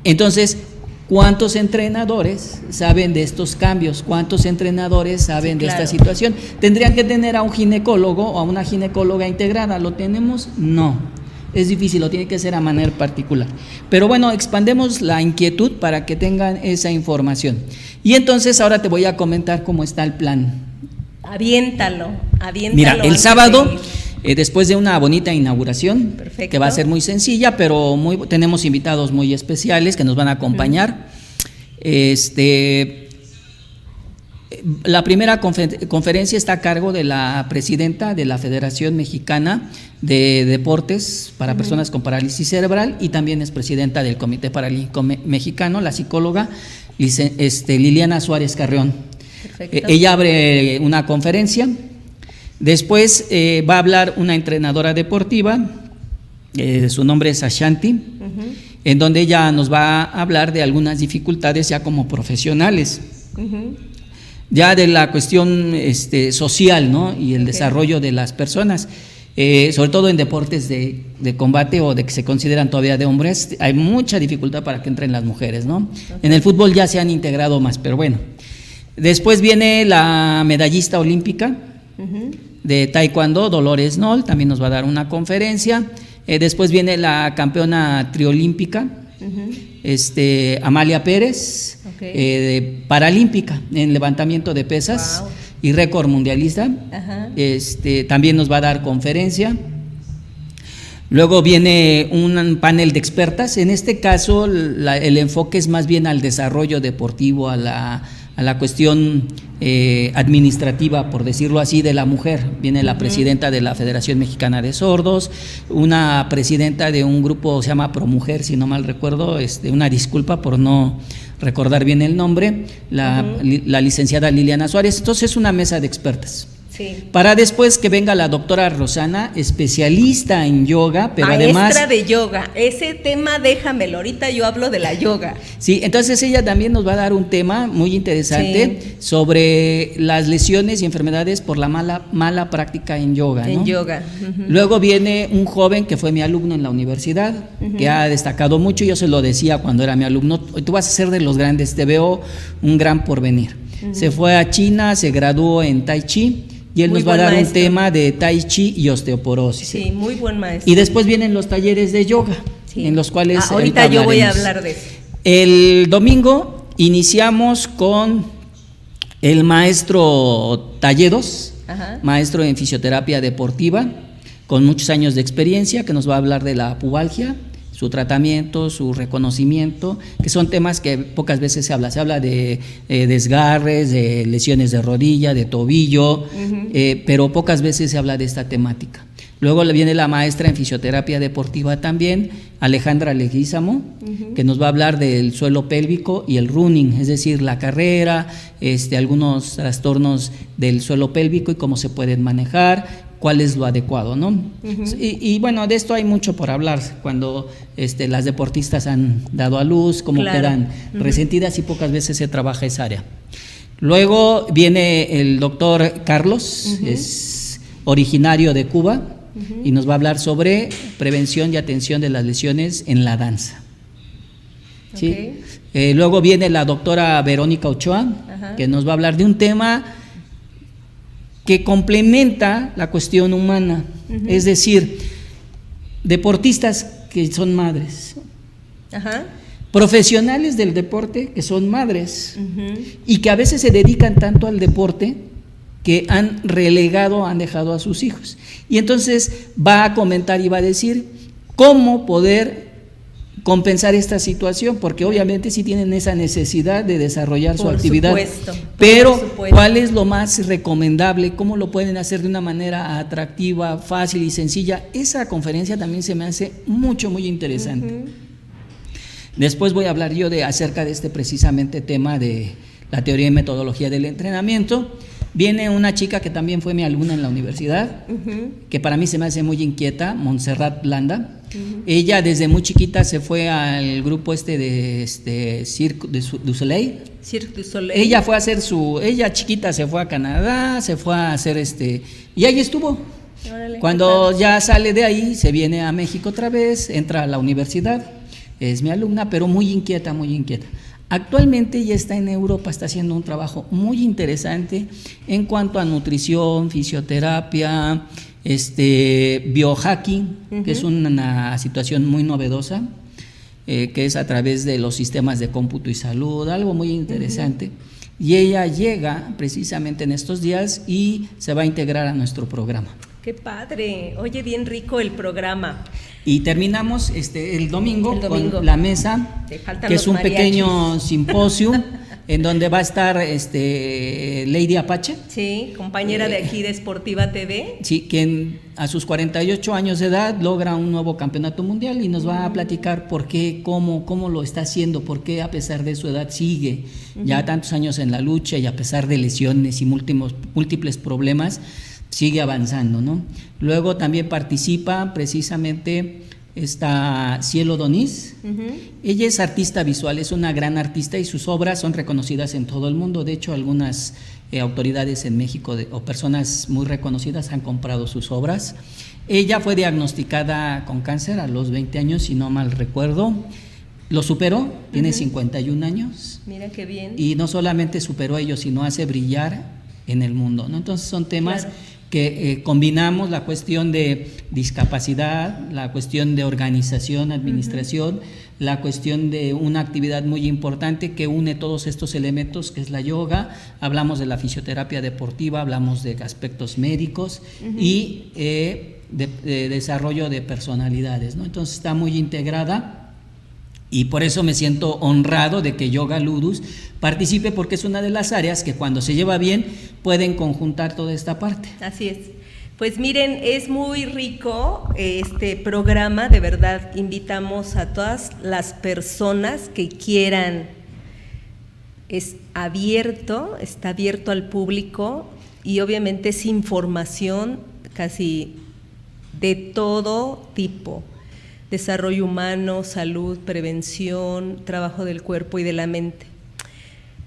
Entonces, ¿cuántos entrenadores saben de estos cambios? ¿Cuántos entrenadores saben Sí, de claro. esta situación? ¿Tendrían que tener a un ginecólogo o a una ginecóloga integrada? ¿Lo tenemos? No. Es difícil, lo tiene que hacer a manera particular. Pero bueno, expandemos la inquietud para que tengan esa información. Y entonces ahora te voy a comentar cómo está el plan. Aviéntalo. Mira, el antes sábado, de ir. después de una bonita inauguración, Perfecto. que va a ser muy sencilla, pero tenemos invitados muy especiales que nos van a acompañar. La primera conferencia está a cargo de la presidenta de la Federación Mexicana de Deportes para Personas con Parálisis Cerebral y también es presidenta del Comité Paralímpico Mexicano, la psicóloga Liliana Suárez Carrión. Perfecto. Ella abre una conferencia, después va a hablar una entrenadora deportiva, su nombre es Ashanti, en donde ella nos va a hablar de algunas dificultades ya como profesionales. Ya de la cuestión social, ¿no? Y el desarrollo de las personas, sobre todo en deportes de combate o de que se consideran todavía de hombres, hay mucha dificultad para que entren las mujeres, ¿no? En el fútbol ya se han integrado más, pero bueno. Después viene la medallista olímpica de taekwondo, Dolores Noll, también nos va a dar una conferencia. Después viene la campeona triolímpica, Amalia Pérez, paralímpica en levantamiento de pesas. Wow. Y récord mundialista. Ajá. También nos va a dar conferencia. Luego viene un panel de expertas. En este caso el enfoque es más bien al desarrollo deportivo, a la cuestión administrativa, por decirlo así, de la mujer. Viene la presidenta de la Federación Mexicana de Sordos, una presidenta de un grupo se llama ProMujer, si no mal recuerdo, una disculpa por no recordar bien el nombre, la licenciada Liliana Suárez. Entonces es una mesa de expertas. Sí. Para después que venga la doctora Rosana, especialista en yoga, pero Maestra además de yoga. Ese tema déjamelo, ahorita yo hablo de la yoga. Sí, entonces ella también nos va a dar un tema muy interesante sobre las lesiones y enfermedades por la mala práctica en yoga, ¿no? En yoga. Luego viene un joven que fue mi alumno en la universidad, que ha destacado mucho, yo se lo decía cuando era mi alumno, tú vas a ser de los grandes, te veo un gran porvenir. Se fue a China, se graduó en Tai Chi, y él Muy nos va a buen dar maestro. un tema de Tai Chi y osteoporosis. Sí, muy buen maestro. Y después vienen los talleres de yoga, Sí. en los cuales ahorita yo voy a hablaremos. hablar de eso. El domingo iniciamos con el maestro Talledos, maestro en fisioterapia deportiva, con muchos años de experiencia, que nos va a hablar de la pubalgia, su tratamiento, su reconocimiento, que son temas que pocas veces se habla. Se habla de desgarres, de lesiones de rodilla, de tobillo, pero pocas veces se habla de esta temática. Luego le viene la maestra en fisioterapia deportiva también, Alejandra Leguízamo, que nos va a hablar del suelo pélvico y el running, es decir, la carrera, algunos trastornos del suelo pélvico y cómo se pueden manejar, cuál es lo adecuado, ¿no? Y bueno, de esto hay mucho por hablar, cuando las deportistas han dado a luz, cómo quedan resentidas y pocas veces se trabaja esa área. Luego viene el doctor Carlos, es originario de Cuba, y nos va a hablar sobre prevención y atención de las lesiones en la danza. ¿Sí? Luego viene la doctora Verónica Ochoa, que nos va a hablar de un tema que complementa la cuestión humana, es decir, deportistas que son madres, profesionales del deporte que son madres y que a veces se dedican tanto al deporte que han relegado, han dejado a sus hijos. Y entonces va a comentar y va a decir cómo poder compensar esta situación, porque obviamente sí tienen esa necesidad de desarrollar su actividad. Supuesto, pero por supuesto. ¿cuál es lo más recomendable? ¿Cómo lo pueden hacer de una manera atractiva, fácil y sencilla? Esa conferencia también se me hace muy interesante. Después voy a hablar yo acerca de este precisamente tema de la teoría y metodología del entrenamiento. Viene una chica que también fue mi alumna en la universidad, que para mí se me hace muy inquieta, Montserrat Landa. Ella desde muy chiquita se fue al grupo de Cirque du Soleil. Cirque du Soleil. Ella chiquita se fue a Canadá, se fue a hacer y ahí estuvo. Órale, Cuando ya sale de ahí, se viene a México otra vez, entra a la universidad, es mi alumna, pero muy inquieta. Actualmente ya está en Europa, está haciendo un trabajo muy interesante en cuanto a nutrición, fisioterapia, biohacking, que es una situación muy novedosa, que es a través de los sistemas de cómputo y salud, algo muy interesante. Y ella llega precisamente en estos días y se va a integrar a nuestro programa. ¡Qué padre! Oye, bien rico el programa. Y terminamos el domingo con la mesa, que es un pequeño simposio en donde va a estar Lady Apache. Sí, compañera de aquí de Sportiva TV. Sí, quien a sus 48 años de edad logra un nuevo campeonato mundial y nos va a platicar por qué, cómo lo está haciendo, por qué a pesar de su edad sigue ya tantos años en la lucha y a pesar de lesiones y múltiples problemas, sigue avanzando, ¿no? Luego también participa precisamente Cielo Doniz. Ella es artista visual, es una gran artista y sus obras son reconocidas en todo el mundo. De hecho, algunas autoridades en México o personas muy reconocidas han comprado sus obras. Ella fue diagnosticada con cáncer a los 20 años, si no mal recuerdo. Lo superó, tiene 51 años. Mira qué bien. Y no solamente superó ello, sino hace brillar en el mundo, ¿no? Entonces son temas que combinamos la cuestión de discapacidad, la cuestión de organización, administración, la cuestión de una actividad muy importante que une todos estos elementos, que es la yoga. Hablamos de la fisioterapia deportiva, hablamos de aspectos médicos y de desarrollo de personalidades, ¿no? Entonces está muy integrada. Y por eso me siento honrado de que Yoga Ludus participe, porque es una de las áreas que cuando se lleva bien pueden conjuntar toda esta parte. Así es. Pues miren, es muy rico este programa, de verdad invitamos a todas las personas que quieran. Está abierto al público y obviamente es información casi de todo tipo. Desarrollo humano, salud, prevención, trabajo del cuerpo y de la mente.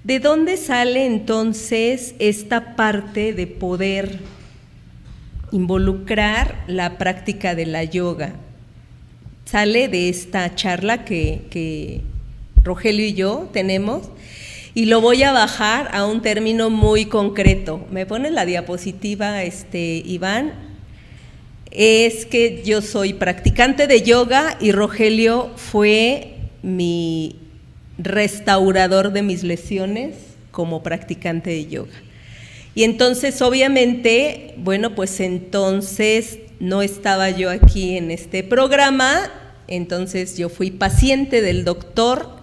¿De dónde sale entonces esta parte de poder involucrar la práctica de la yoga? Sale de esta charla que Rogelio y yo tenemos, y lo voy a bajar a un término muy concreto. ¿Me pones la diapositiva, Iván? Es que yo soy practicante de yoga y Rogelio fue mi restaurador de mis lesiones como practicante de yoga. Y entonces, obviamente, bueno, pues entonces no estaba yo aquí en este programa, entonces yo fui paciente del doctor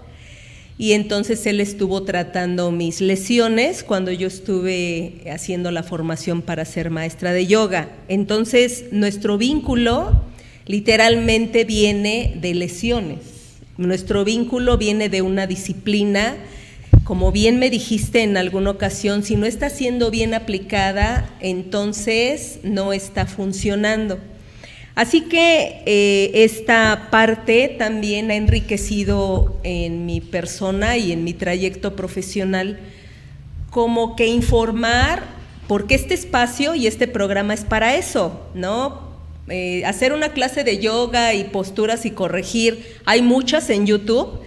y entonces él estuvo tratando mis lesiones cuando yo estuve haciendo la formación para ser maestra de yoga. Entonces, nuestro vínculo literalmente viene de lesiones. Nuestro vínculo viene de una disciplina, como bien me dijiste en alguna ocasión, si no está siendo bien aplicada, entonces no está funcionando. Así que esta parte también ha enriquecido en mi persona y en mi trayecto profesional, como que informar, porque este espacio y este programa es para eso, ¿no? Hacer una clase de yoga y posturas y corregir, hay muchas en YouTube.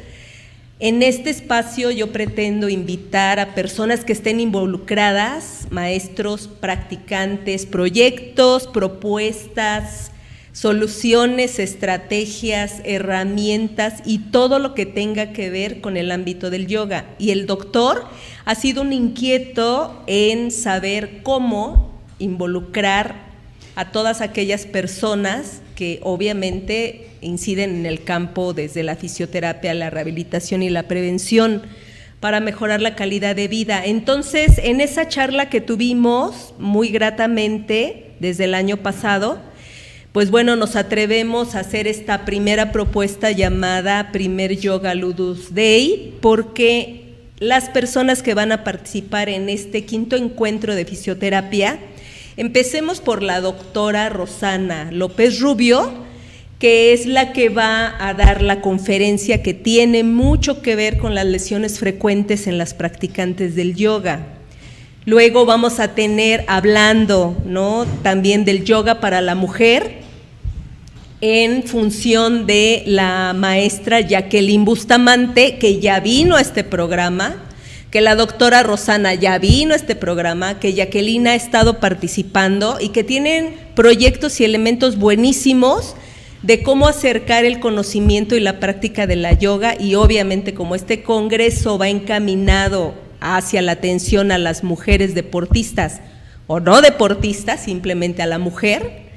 En este espacio yo pretendo invitar a personas que estén involucradas, maestros, practicantes, proyectos, propuestas, soluciones, estrategias, herramientas y todo lo que tenga que ver con el ámbito del yoga. Y el doctor ha sido un inquieto en saber cómo involucrar a todas aquellas personas que obviamente inciden en el campo desde la fisioterapia, la rehabilitación y la prevención para mejorar la calidad de vida. Entonces, en esa charla que tuvimos muy gratamente desde el año pasado, pues bueno, nos atrevemos a hacer esta primera propuesta llamada Primer Yoga Ludus Day, porque las personas que van a participar en este quinto encuentro de fisioterapia, empecemos por la doctora Rosana López Rubio, que es la que va a dar la conferencia que tiene mucho que ver con las lesiones frecuentes en las practicantes del yoga. Luego vamos a tener hablando, ¿no?, también del yoga para la mujer, en función de la maestra Jacqueline Bustamante, que ya vino a este programa, que la doctora Rosana ya vino a este programa, que Jacqueline ha estado participando y que tienen proyectos y elementos buenísimos de cómo acercar el conocimiento y la práctica de la yoga, y obviamente como este congreso va encaminado hacia la atención a las mujeres deportistas o no deportistas, simplemente a la mujer,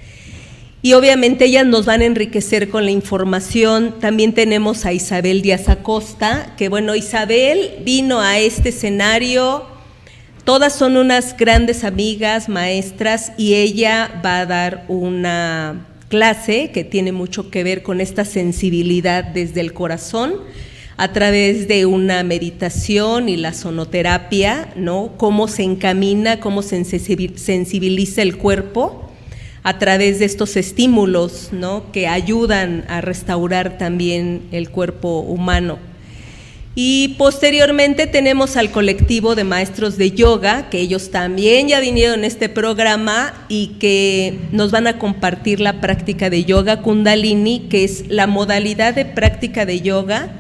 y obviamente ellas nos van a enriquecer con la información. También tenemos a Isabel Díaz Acosta, que bueno, Isabel vino a este escenario, todas son unas grandes amigas, maestras, y ella va a dar una clase que tiene mucho que ver con esta sensibilidad desde el corazón, a través de una meditación y la sonoterapia, ¿no? Cómo se encamina, cómo se sensibiliza el cuerpo a través de estos estímulos, ¿no?, que ayudan a restaurar también el cuerpo humano. Y posteriormente tenemos al colectivo de maestros de yoga, que ellos también ya vinieron a este programa y que nos van a compartir la práctica de yoga Kundalini, que es la modalidad de práctica de yoga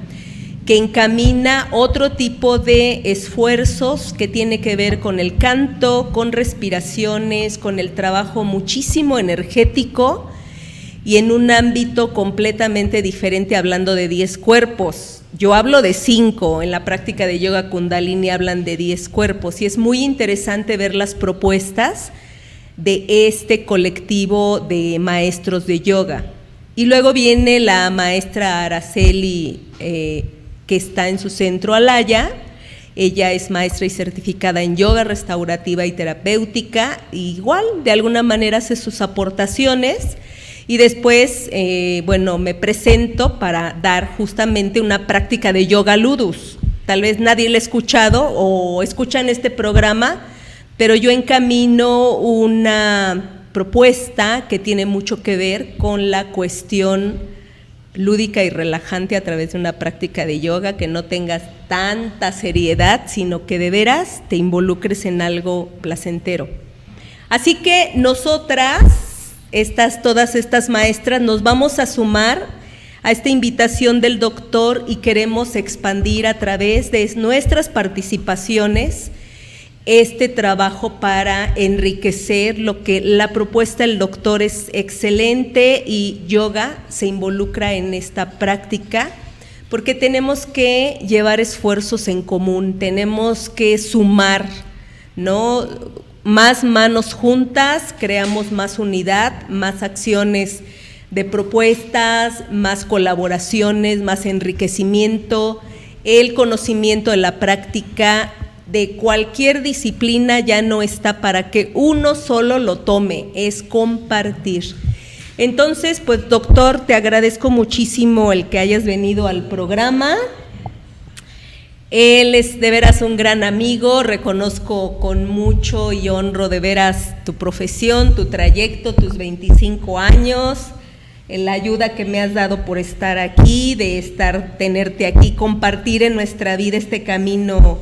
que encamina otro tipo de esfuerzos que tiene que ver con el canto, con respiraciones, con el trabajo muchísimo energético y en un ámbito completamente diferente, hablando de 10 cuerpos. Yo hablo de 5, en la práctica de yoga Kundalini hablan de 10 cuerpos, y es muy interesante ver las propuestas de este colectivo de maestros de yoga. Y luego viene la maestra Araceli, que está en su centro Alaya. Ella es maestra y certificada en yoga restaurativa y terapéutica, igual de alguna manera hace sus aportaciones. Y después, bueno, me presento para dar justamente una práctica de yoga ludus. Tal vez nadie la ha escuchado o escuchan este programa, pero yo encamino una propuesta que tiene mucho que ver con la cuestión lúdica y relajante a través de una práctica de yoga, que no tengas tanta seriedad, sino que de veras te involucres en algo placentero. Así que nosotras, todas estas maestras, nos vamos a sumar a esta invitación del doctor y queremos expandir a través de nuestras participaciones este trabajo para enriquecer lo que la propuesta del doctor es excelente, y yoga se involucra en esta práctica porque tenemos que llevar esfuerzos en común, tenemos que sumar, ¿no? Más manos juntas, creamos más unidad, más acciones de propuestas, más colaboraciones, más enriquecimiento, el conocimiento de la práctica de cualquier disciplina ya no está para que uno solo lo tome, es compartir. Entonces, pues doctor, te agradezco muchísimo el que hayas venido al programa. Él es de veras un gran amigo, reconozco con mucho y honro de veras tu profesión, tu trayecto, tus 25 años, la ayuda que me has dado por estar aquí, tenerte aquí, compartir en nuestra vida este camino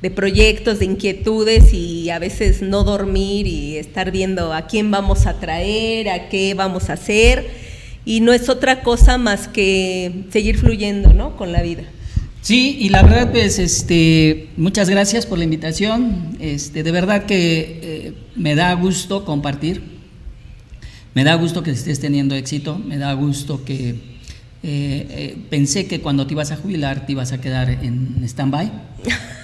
de proyectos, de inquietudes, y a veces no dormir y estar viendo a quién vamos a traer, a qué vamos a hacer, y no es otra cosa más que seguir fluyendo, ¿no?, con la vida. Sí, y la verdad, pues, muchas gracias por la invitación. De verdad que me da gusto compartir, me da gusto que estés teniendo éxito, me da gusto que pensé que cuando te ibas a jubilar te ibas a quedar en stand-by,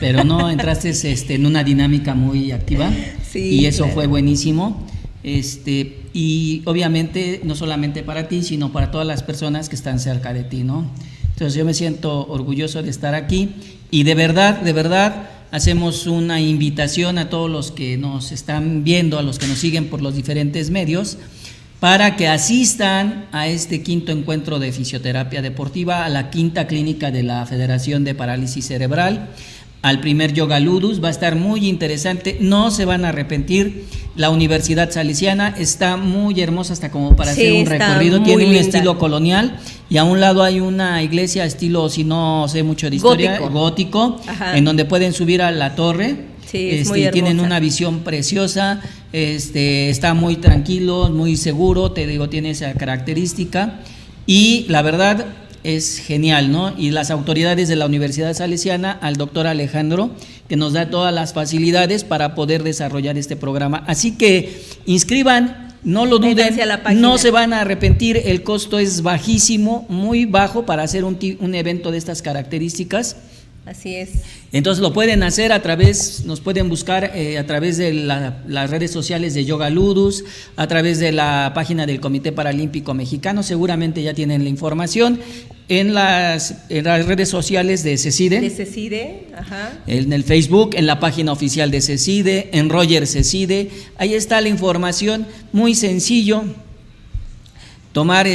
pero no, entraste en una dinámica muy activa, sí, y eso claro, fue buenísimo. y obviamente no solamente para ti, sino para todas las personas que están cerca de ti, ¿no? Entonces yo me siento orgulloso de estar aquí y de verdad, hacemos una invitación a todos los que nos están viendo, a los que nos siguen por los diferentes medios, para que asistan a este 5º encuentro de fisioterapia deportiva, a la 5ª clínica de la Federación de Parálisis Cerebral, al primer Yoga Ludus. Va a estar muy interesante, no se van a arrepentir. La Universidad Salesiana está muy hermosa, hasta como para hacer un recorrido, tiene un estilo colonial, y a un lado hay una iglesia estilo, si no sé mucho de historia, gótico, en donde pueden subir a la torre. Sí, es muy hermosa. Tienen una visión preciosa, está muy tranquilo, muy seguro, te digo, tiene esa característica, y la verdad es genial, ¿no? Y las autoridades de la Universidad Salesiana, al doctor Alejandro, que nos da todas las facilidades para poder desarrollar este programa. Así que inscriban, no lo duden, no se van a arrepentir, el costo es bajísimo, muy bajo para hacer un evento de estas características. Así es. Entonces lo pueden hacer nos pueden buscar a través de las redes sociales de Yoga Ludus, a través de la página del Comité Paralímpico Mexicano, seguramente ya tienen la información, en las redes sociales de CECIDE. De CECIDE, ajá. En el Facebook, en la página oficial de CECIDE, en Roger CECIDE, ahí está la información, muy sencillo. Tomar,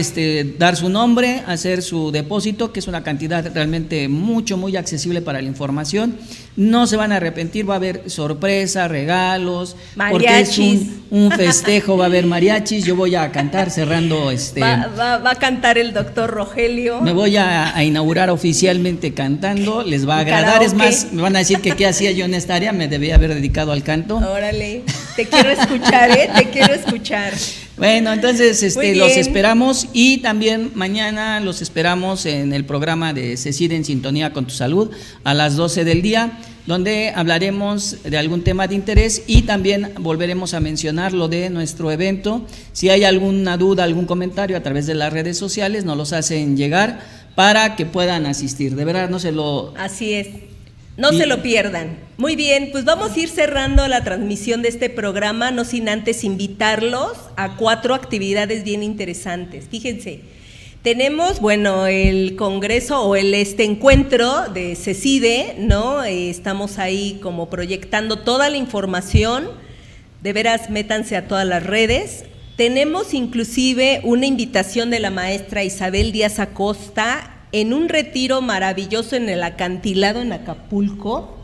dar su nombre, hacer su depósito, que es una cantidad realmente muy accesible para la información. No se van a arrepentir, va a haber sorpresa, regalos, mariachis. Porque es un festejo, va a haber mariachis, yo voy a cantar cerrando Va a cantar el doctor Rogelio. Me voy a inaugurar oficialmente cantando, les va a agradar, es más, me van a decir que qué hacía yo en esta área, me debía haber dedicado al canto. Órale, te quiero escuchar, te quiero escuchar. Bueno, entonces los esperamos, y también mañana los esperamos en el programa de CECIDE en Sintonía con tu Salud a las 12 del día, donde hablaremos de algún tema de interés y también volveremos a mencionar lo de nuestro evento. Si hay alguna duda, algún comentario a través de las redes sociales, nos los hacen llegar para que puedan asistir. De verdad, Así es. No se lo pierdan. Muy bien, pues vamos a ir cerrando la transmisión de este programa, no sin antes invitarlos a 4 actividades bien interesantes. Fíjense, tenemos, el congreso o este encuentro de CECIDE, ¿no? Estamos ahí como proyectando toda la información, de veras métanse a todas las redes. Tenemos inclusive una invitación de la maestra Isabel Díaz Acosta en un retiro maravilloso en el acantilado en Acapulco.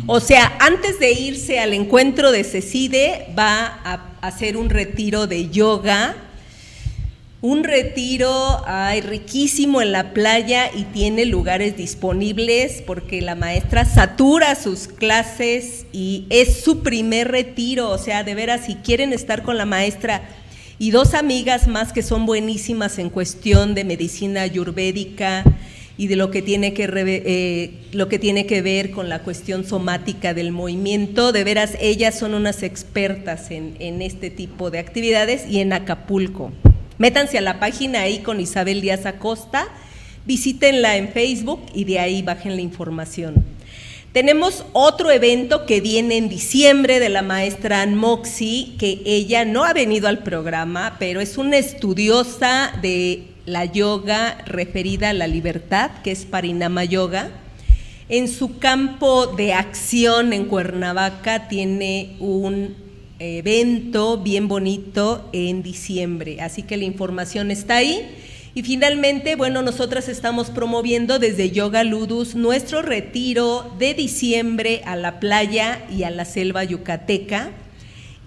O sea, antes de irse al encuentro de CECIDE, va a hacer un retiro de yoga, un retiro riquísimo en la playa, y tiene lugares disponibles porque la maestra satura sus clases y es su primer retiro. O sea, de veras, si quieren estar con la maestra y 2 amigas más que son buenísimas en cuestión de medicina ayurvédica y de lo que tiene que ver con la cuestión somática del movimiento, de veras ellas son unas expertas en este tipo de actividades, y en Acapulco. Métanse a la página ahí con Isabel Díaz Acosta, visítenla en Facebook y de ahí bajen la información. Tenemos otro evento que viene en diciembre de la maestra Ann Moxie, que ella no ha venido al programa, pero es una estudiosa de la yoga referida a la libertad, que es Parinama Yoga. En su campo de acción en Cuernavaca tiene un evento bien bonito en diciembre, así que la información está ahí. Y finalmente, nosotras estamos promoviendo desde Yoga Ludus nuestro retiro de diciembre a la playa y a la selva yucateca,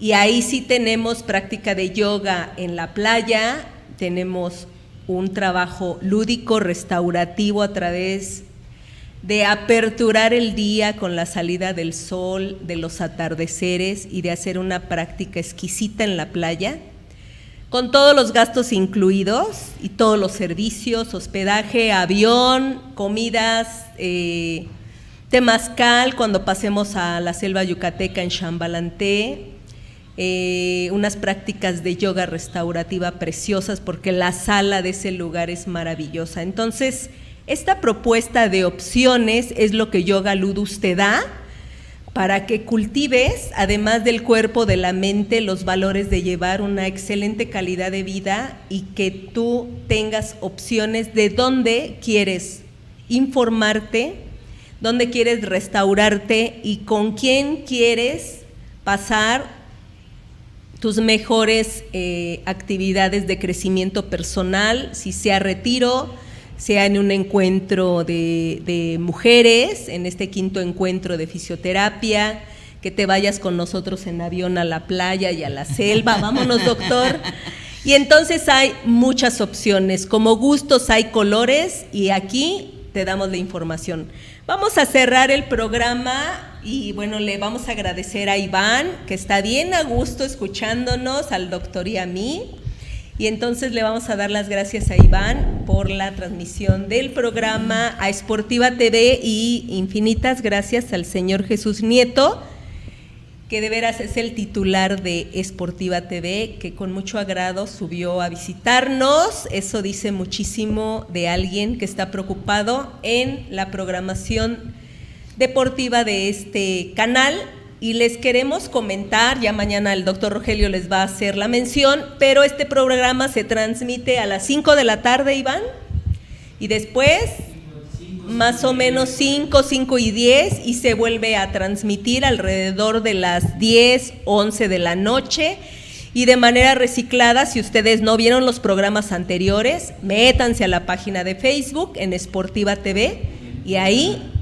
y ahí sí tenemos práctica de yoga en la playa, tenemos un trabajo lúdico, restaurativo a través de aperturar el día con la salida del sol, de los atardeceres y de hacer una práctica exquisita en la playa, con todos los gastos incluidos y todos los servicios, hospedaje, avión, comidas, temazcal cuando pasemos a la selva yucateca en Chambalanté, unas prácticas de yoga restaurativa preciosas porque la sala de ese lugar es maravillosa. Entonces, esta propuesta de opciones es lo que Yoga Ludus te da para que cultives, además del cuerpo, de la mente, los valores de llevar una excelente calidad de vida y que tú tengas opciones de dónde quieres informarte, dónde quieres restaurarte y con quién quieres pasar tus mejores actividades de crecimiento personal, si sea retiro, sea en un encuentro de mujeres, en este 5º encuentro de fisioterapia, que te vayas con nosotros en avión a la playa y a la selva, vámonos doctor. Y entonces hay muchas opciones, como gustos hay colores y aquí te damos la información. Vamos a cerrar el programa y bueno, le vamos a agradecer a Iván, que está bien a gusto escuchándonos, al doctor y a mí. Y entonces le vamos a dar las gracias a Iván por la transmisión del programa, a Sportiva TV y infinitas gracias al señor Jesús Nieto, que de veras es el titular de Sportiva TV, que con mucho agrado subió a visitarnos. Eso dice muchísimo de alguien que está preocupado en la programación deportiva de este canal. Y les queremos comentar, ya mañana el doctor Rogelio les va a hacer la mención, pero este programa se transmite a las 5 de la tarde, Iván, y después más o menos 5 y 10, y se vuelve a transmitir alrededor de las 10, 11 de la noche, y de manera reciclada. Si ustedes no vieron los programas anteriores, métanse a la página de Facebook en Sportiva TV, y ahí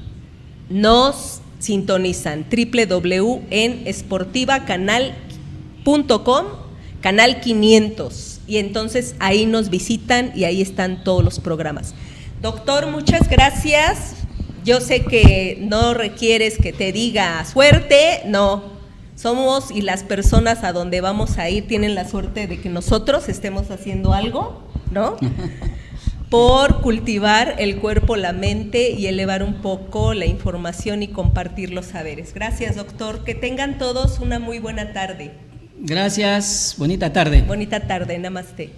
nos sintonizan www.sportivacanal.com, canal 500, y entonces ahí nos visitan y ahí están todos los programas. Doctor, muchas gracias. Yo sé que no requieres que te diga suerte, no. Somos, y las personas a donde vamos a ir tienen la suerte de que nosotros estemos haciendo algo, ¿no? Por cultivar el cuerpo, la mente y elevar un poco la información y compartir los saberes. Gracias, doctor. Que tengan todos una muy buena tarde. Gracias, bonita tarde. Bonita tarde, namaste.